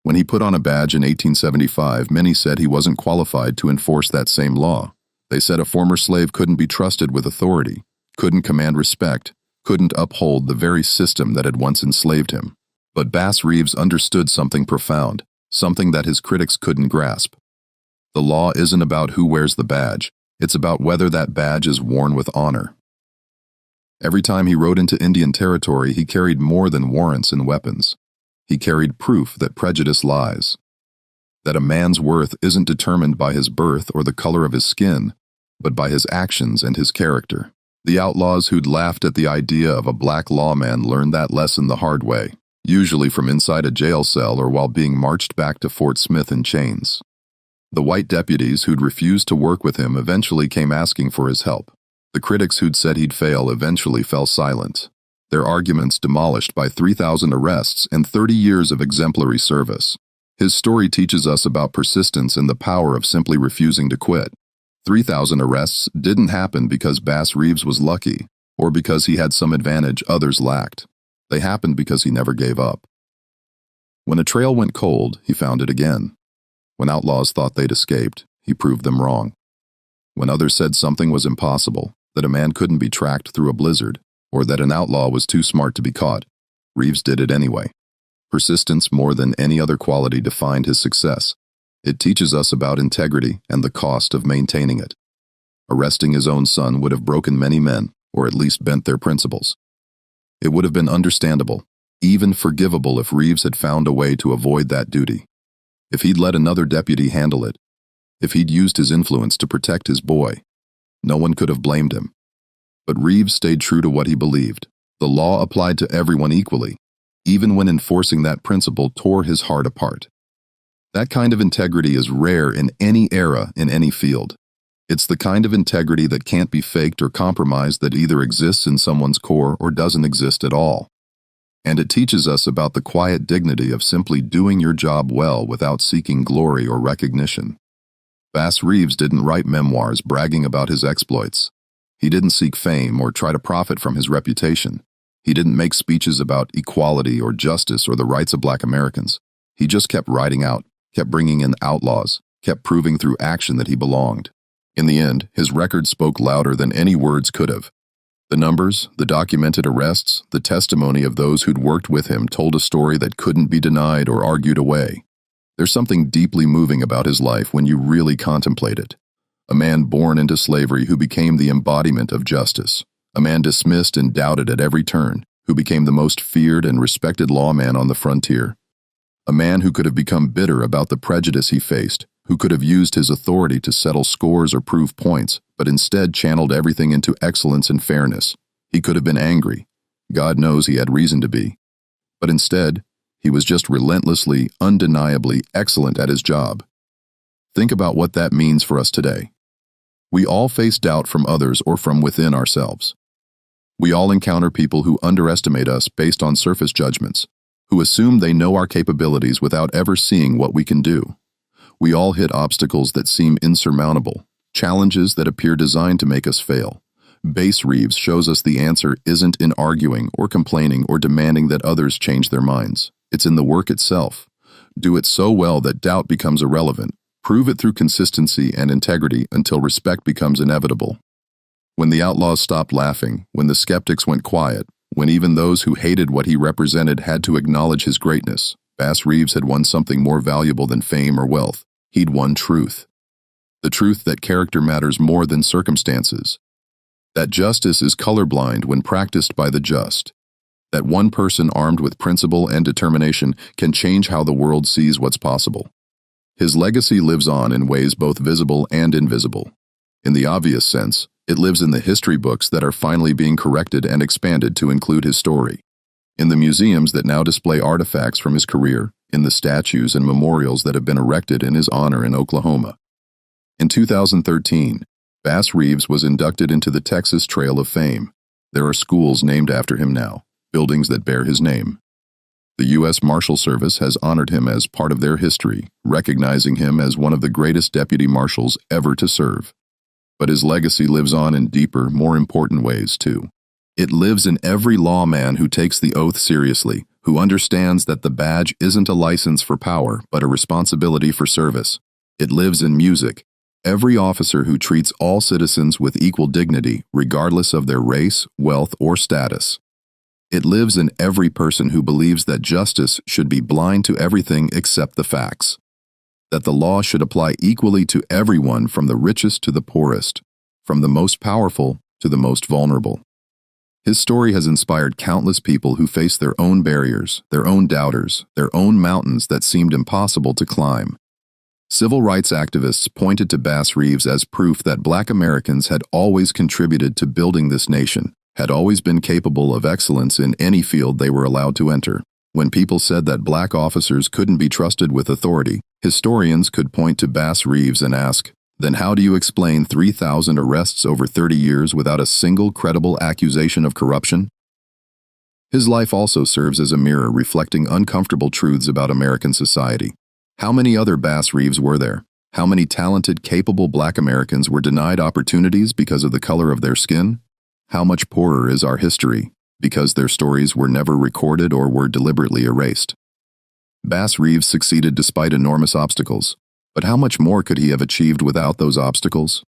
When he put on a badge in 1875, many said he wasn't qualified to enforce that same law. They said a former slave couldn't be trusted with authority, couldn't command respect, couldn't uphold the very system that had once enslaved him. But Bass Reeves understood something profound, something that his critics couldn't grasp. The law isn't about who wears the badge, it's about whether that badge is worn with honor. Every time he rode into Indian territory, he carried more than warrants and weapons. He carried proof that prejudice lies, that a man's worth isn't determined by his birth or the color of his skin, but by his actions and his character. The outlaws who'd laughed at the idea of a black lawman learned that lesson the hard way, usually from inside a jail cell or while being marched back to Fort Smith in chains. The white deputies who'd refused to work with him eventually came asking for his help. The critics who'd said he'd fail eventually fell silent, their arguments demolished by 3,000 arrests and 30 years of exemplary service. His story teaches us about persistence and the power of simply refusing to quit. 3,000 arrests didn't happen because Bass Reeves was lucky, or because he had some advantage others lacked. They happened because he never gave up. When a trail went cold, he found it again. When outlaws thought they'd escaped, he proved them wrong. When others said something was impossible, that a man couldn't be tracked through a blizzard, or that an outlaw was too smart to be caught, Reeves did it anyway. Persistence more than any other quality defined his success. It teaches us about integrity and the cost of maintaining it. Arresting his own son would have broken many men, or at least bent their principles. It would have been understandable, even forgivable if Reeves had found a way to avoid that duty. If he'd let another deputy handle it, if he'd used his influence to protect his boy, no one could have blamed him. But Reeves stayed true to what he believed. The law applied to everyone equally, even when enforcing that principle tore his heart apart. That kind of integrity is rare in any era, in any field. It's the kind of integrity that can't be faked or compromised, that either exists in someone's core or doesn't exist at all. And it teaches us about the quiet dignity of simply doing your job well without seeking glory or recognition. Bass Reeves didn't write memoirs bragging about his exploits. He didn't seek fame or try to profit from his reputation. He didn't make speeches about equality or justice or the rights of Black Americans. He just kept riding out, kept bringing in outlaws, kept proving through action that he belonged. In the end, his record spoke louder than any words could have. The numbers, the documented arrests, the testimony of those who'd worked with him told a story that couldn't be denied or argued away. There's something deeply moving about his life when you really contemplate it. A man born into slavery who became the embodiment of justice. A man dismissed and doubted at every turn, who became the most feared and respected lawman on the frontier. A man who could have become bitter about the prejudice he faced, who could have used his authority to settle scores or prove points, but instead channeled everything into excellence and fairness. He could have been angry. God knows he had reason to be. But instead, he was just relentlessly, undeniably excellent at his job. Think about what that means for us today. We all face doubt from others or from within ourselves. We all encounter people who underestimate us based on surface judgments, who assume they know our capabilities without ever seeing what we can do. We all hit obstacles that seem insurmountable, challenges that appear designed to make us fail. Bass Reeves shows us the answer isn't in arguing or complaining or demanding that others change their minds. It's in the work itself. Do it so well that doubt becomes irrelevant. Prove it through consistency and integrity until respect becomes inevitable. When the outlaws stopped laughing, when the skeptics went quiet, when even those who hated what he represented had to acknowledge his greatness, Bass Reeves had won something more valuable than fame or wealth. He'd won truth. The truth that character matters more than circumstances. That justice is colorblind when practiced by the just. That one person armed with principle and determination can change how the world sees what's possible. His legacy lives on in ways both visible and invisible. In the obvious sense, it lives in the history books that are finally being corrected and expanded to include his story. In the museums that now display artifacts from his career, in the statues and memorials that have been erected in his honor in Oklahoma. In 2013, Bass Reeves was inducted into the Texas Trail of Fame. There are schools named after him now, buildings that bear his name. The U.S. Marshal Service has honored him as part of their history, recognizing him as one of the greatest deputy marshals ever to serve. But his legacy lives on in deeper, more important ways, too. It lives in every lawman who takes the oath seriously, who understands that the badge isn't a license for power, but a responsibility for service. It lives in music, Every officer who treats all citizens with equal dignity, regardless of their race, wealth, or status. It lives in every person who believes that justice should be blind to everything except the facts. That the law should apply equally to everyone from the richest to the poorest, from the most powerful to the most vulnerable. His story has inspired countless people who face their own barriers, their own doubters, their own mountains that seemed impossible to climb. Civil rights activists pointed to Bass Reeves as proof that Black Americans had always contributed to building this nation, had always been capable of excellence in any field they were allowed to enter. When people said that Black officers couldn't be trusted with authority, historians could point to Bass Reeves and ask, then how do you explain 3,000 arrests over 30 years without a single credible accusation of corruption? His life also serves as a mirror reflecting uncomfortable truths about American society. How many other Bass Reeves were there? How many talented, capable Black Americans were denied opportunities because of the color of their skin? How much poorer is our history because their stories were never recorded or were deliberately erased? Bass Reeves succeeded despite enormous obstacles, but how much more could he have achieved without those obstacles?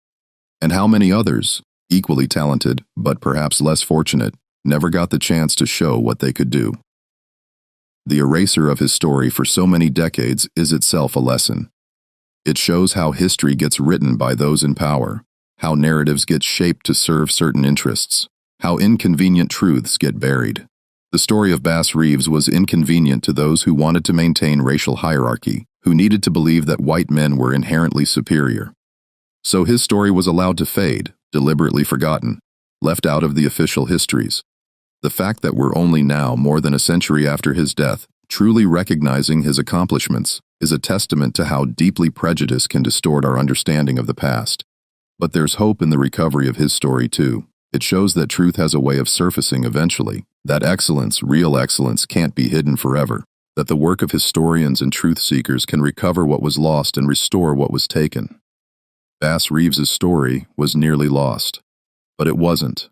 And how many others, equally talented but perhaps less fortunate, never got the chance to show what they could do? The eraser of his story for so many decades is itself a lesson. It shows how history gets written by those in power, how narratives get shaped to serve certain interests, how inconvenient truths get buried. The story of Bass Reeves was inconvenient to those who wanted to maintain racial hierarchy, who needed to believe that white men were inherently superior. So his story was allowed to fade, deliberately forgotten, left out of the official histories. The fact that we're only now, more than a century after his death, truly recognizing his accomplishments is a testament to how deeply prejudice can distort our understanding of the past. But there's hope in the recovery of his story too. It shows that truth has a way of surfacing eventually, that excellence, real excellence, can't be hidden forever, that the work of historians and truth seekers can recover what was lost and restore what was taken. Bass Reeves's story was nearly lost, but it wasn't.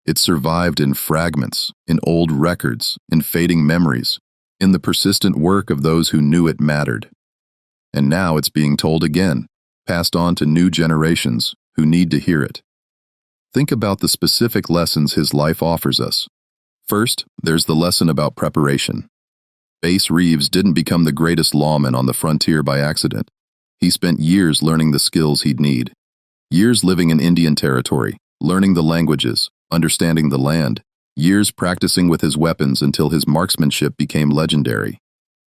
It survived in fragments, in old records, in fading memories, in the persistent work of those who knew it mattered. And now it's being told again, passed on to new generations who need to hear it. Think about the specific lessons his life offers us. First, there's the lesson about preparation. Bass Reeves didn't become the greatest lawman on the frontier by accident. He spent years learning the skills he'd need. Years living in Indian territory, learning the languages, understanding the land, years practicing with his weapons until his marksmanship became legendary,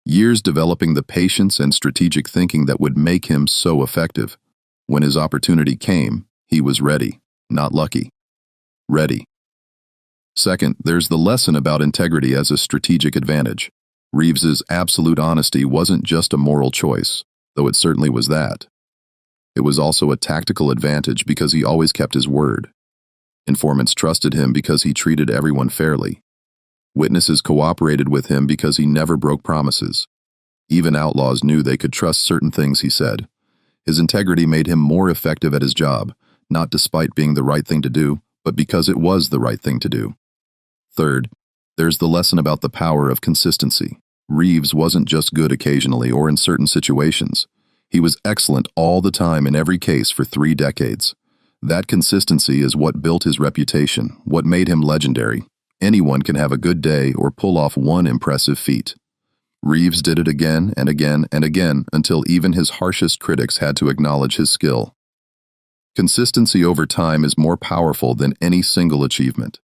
years developing the patience and strategic thinking that would make him so effective. When his opportunity came, he was ready, not lucky. Ready. Second, there's the lesson about integrity as a strategic advantage. Reeves's absolute honesty wasn't just a moral choice, though it certainly was that. It was also a tactical advantage because he always kept his word. Informants trusted him because he treated everyone fairly. Witnesses cooperated with him because he never broke promises. Even outlaws knew they could trust certain things he said. His integrity made him more effective at his job, not despite being the right thing to do, but because it was the right thing to do. Third, there's the lesson about the power of consistency. Reeves wasn't just good occasionally or in certain situations. He was excellent all the time in every case for 3 decades. That consistency is what built his reputation, what made him legendary. Anyone can have a good day or pull off one impressive feat. Reeves did it again and again and again until even his harshest critics had to acknowledge his skill. Consistency over time is more powerful than any single achievement.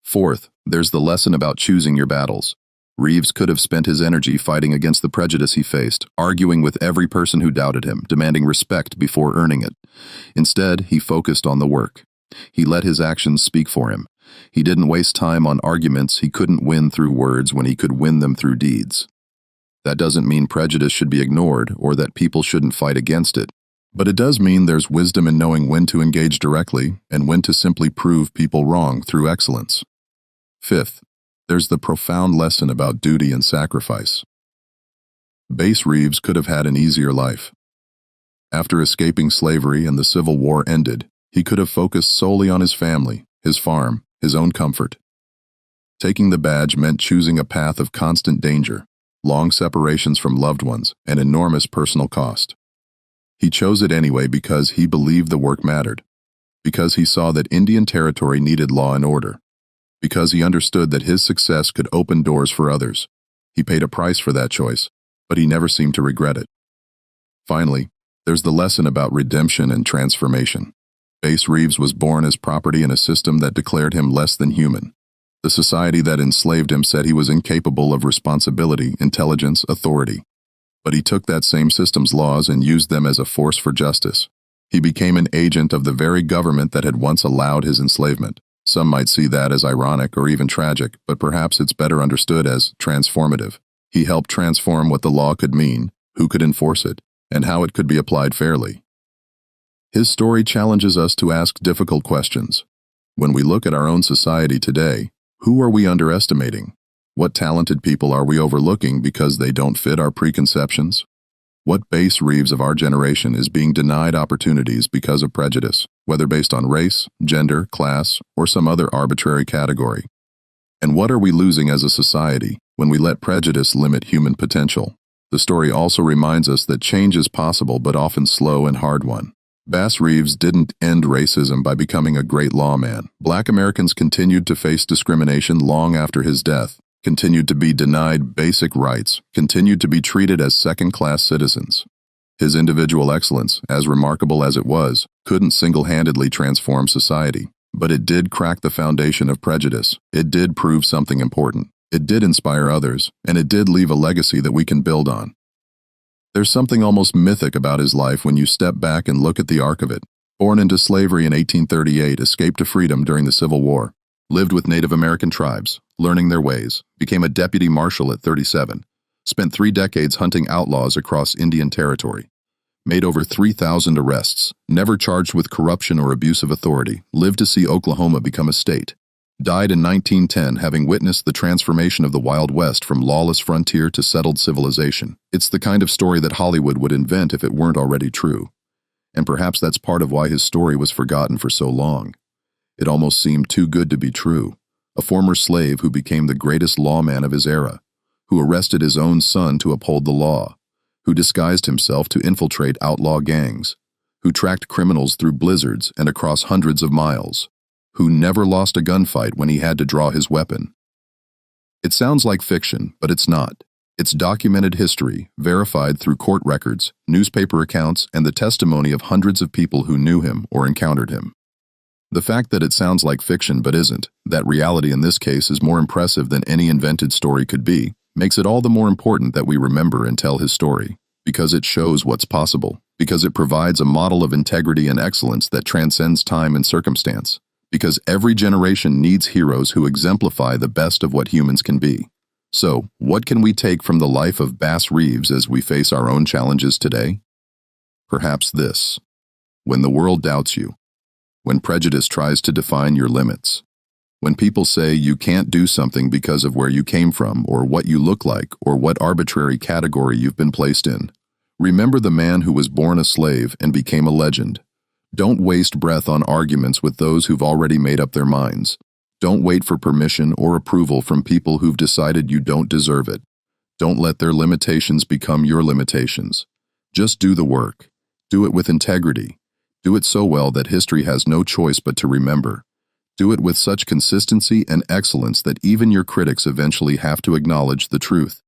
Fourth, there's the lesson about choosing your battles. Reeves could have spent his energy fighting against the prejudice he faced, arguing with every person who doubted him, demanding respect before earning it. Instead, he focused on the work. He let his actions speak for him. He didn't waste time on arguments he couldn't win through words when he could win them through deeds. That doesn't mean prejudice should be ignored or that people shouldn't fight against it. But it does mean there's wisdom in knowing when to engage directly and when to simply prove people wrong through excellence. Fifth, there's the profound lesson about duty and sacrifice. Bass Reeves could have had an easier life. After escaping slavery and the Civil War ended, he could have focused solely on his family, his farm, his own comfort. Taking the badge meant choosing a path of constant danger, long separations from loved ones, and enormous personal cost. He chose it anyway because he believed the work mattered, because he saw that Indian Territory needed law and order, because he understood that his success could open doors for others. He paid a price for that choice, but he never seemed to regret it. Finally, there's the lesson about redemption and transformation. Bass Reeves was born as property in a system that declared him less than human. The society that enslaved him said he was incapable of responsibility, intelligence, authority. But he took that same system's laws and used them as a force for justice. He became an agent of the very government that had once allowed his enslavement. Some might see that as ironic or even tragic, but perhaps it's better understood as transformative. He helped transform what the law could mean, who could enforce it, and how it could be applied fairly. His story challenges us to ask difficult questions. When we look at our own society today, who are we underestimating? What talented people are we overlooking because they don't fit our preconceptions? What Bass Reeves of our generation is being denied opportunities because of prejudice, whether based on race, gender, class, or some other arbitrary category? And what are we losing as a society when we let prejudice limit human potential? The story also reminds us that change is possible but often slow and hard one. Bass Reeves didn't end racism by becoming a great lawman. Black Americans continued to face discrimination long after his death, continued to be denied basic rights, continued to be treated as second-class citizens. His individual excellence, as remarkable as it was, couldn't single-handedly transform society, but it did crack the foundation of prejudice. It did prove something important. It did inspire others, and it did leave a legacy that we can build on. There's something almost mythic about his life when you step back and look at the arc of it. Born into slavery in 1838, escaped to freedom during the Civil War, lived with Native American tribes, learning their ways, became a deputy marshal at 37, spent 3 decades hunting outlaws across Indian Territory, made over 3,000 arrests, never charged with corruption or abuse of authority, lived to see Oklahoma become a state, died in 1910 having witnessed the transformation of the Wild West from lawless frontier to settled civilization. It's the kind of story that Hollywood would invent if it weren't already true. And perhaps that's part of why his story was forgotten for so long. It almost seemed too good to be true. A former slave who became the greatest lawman of his era, who arrested his own son to uphold the law, who disguised himself to infiltrate outlaw gangs, who tracked criminals through blizzards and across hundreds of miles, who never lost a gunfight when he had to draw his weapon. It sounds like fiction, but it's not. It's documented history, verified through court records, newspaper accounts, and the testimony of hundreds of people who knew him or encountered him. The fact that it sounds like fiction but isn't, that reality in this case is more impressive than any invented story could be, makes it all the more important that we remember and tell his story, because it shows what's possible, because it provides a model of integrity and excellence that transcends time and circumstance, because every generation needs heroes who exemplify the best of what humans can be. So, what can we take from the life of Bass Reeves as we face our own challenges today? Perhaps this: when the world doubts you, when prejudice tries to define your limits, when people say you can't do something because of where you came from or what you look like or what arbitrary category you've been placed in, remember the man who was born a slave and became a legend. Don't waste breath on arguments with those who've already made up their minds. Don't wait for permission or approval from people who've decided you don't deserve it. Don't let their limitations become your limitations. Just do the work. Do it with integrity. Do it so well that history has no choice but to remember. Do it with such consistency and excellence that even your critics eventually have to acknowledge the truth.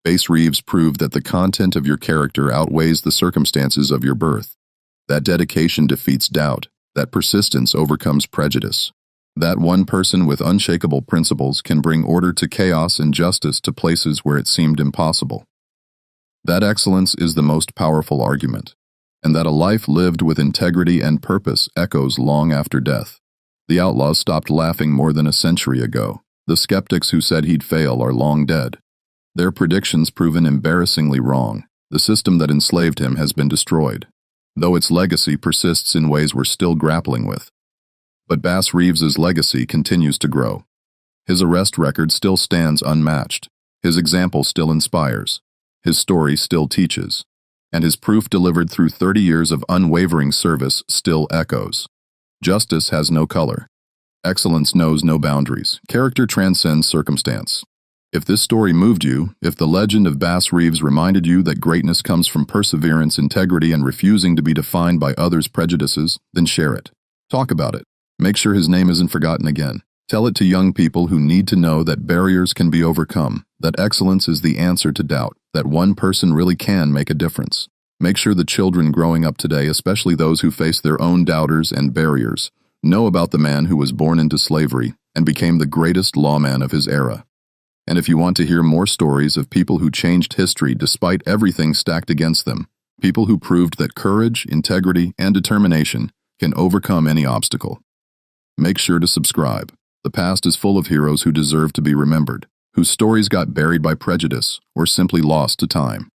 Bass Reeves proved that the content of your character outweighs the circumstances of your birth. That dedication defeats doubt. That persistence overcomes prejudice. That one person with unshakable principles can bring order to chaos and justice to places where it seemed impossible. That excellence is the most powerful argument, and that a life lived with integrity and purpose echoes long after death. The Outlaws stopped laughing more than a century ago. The skeptics who said he'd fail are long dead. Their predictions proven embarrassingly wrong. The system that enslaved him has been destroyed, though its legacy persists in ways we're still grappling with. But Bass Reeves's legacy continues to grow. His arrest record still stands unmatched. His example still inspires. His story still teaches. And his proof delivered through 30 years of unwavering service still echoes. Justice has no color. Excellence knows no boundaries. Character transcends circumstance. If this story moved you, if the legend of Bass Reeves reminded you that greatness comes from perseverance, integrity, and refusing to be defined by others' prejudices, then share it. Talk about it. Make sure his name isn't forgotten again. Tell it to young people who need to know that barriers can be overcome, that excellence is the answer to doubt, that one person really can make a difference. Make sure the children growing up today, especially those who face their own doubters and barriers, know about the man who was born into slavery and became the greatest lawman of his era. And if you want to hear more stories of people who changed history despite everything stacked against them, people who proved that courage, integrity, and determination can overcome any obstacle, make sure to subscribe. The past is full of heroes who deserve to be remembered, whose stories got buried by prejudice or simply lost to time.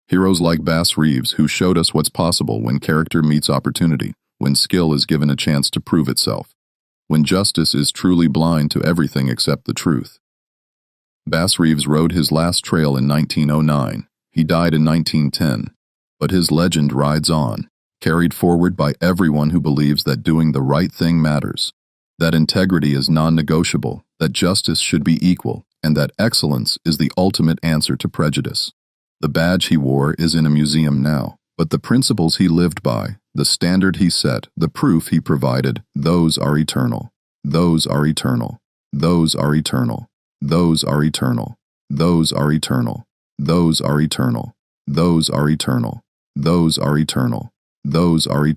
Heroes like Bass Reeves, who showed us what's possible when character meets opportunity, when skill is given a chance to prove itself, when justice is truly blind to everything except the truth. Bass Reeves rode his last trail in 1909. He died in 1910. But his legend rides on, carried forward by everyone who believes that doing the right thing matters, that integrity is non-negotiable, that justice should be equal, and that excellence is the ultimate answer to prejudice. The badge he wore is in a museum now, but the principles he lived by, the standard he set, the proof he provided, those are eternal. Those are eternal. Those are eternal. Those are eternal. Those are eternal. Those are eternal. Those are eternal. Those are eternal. Those are eternal.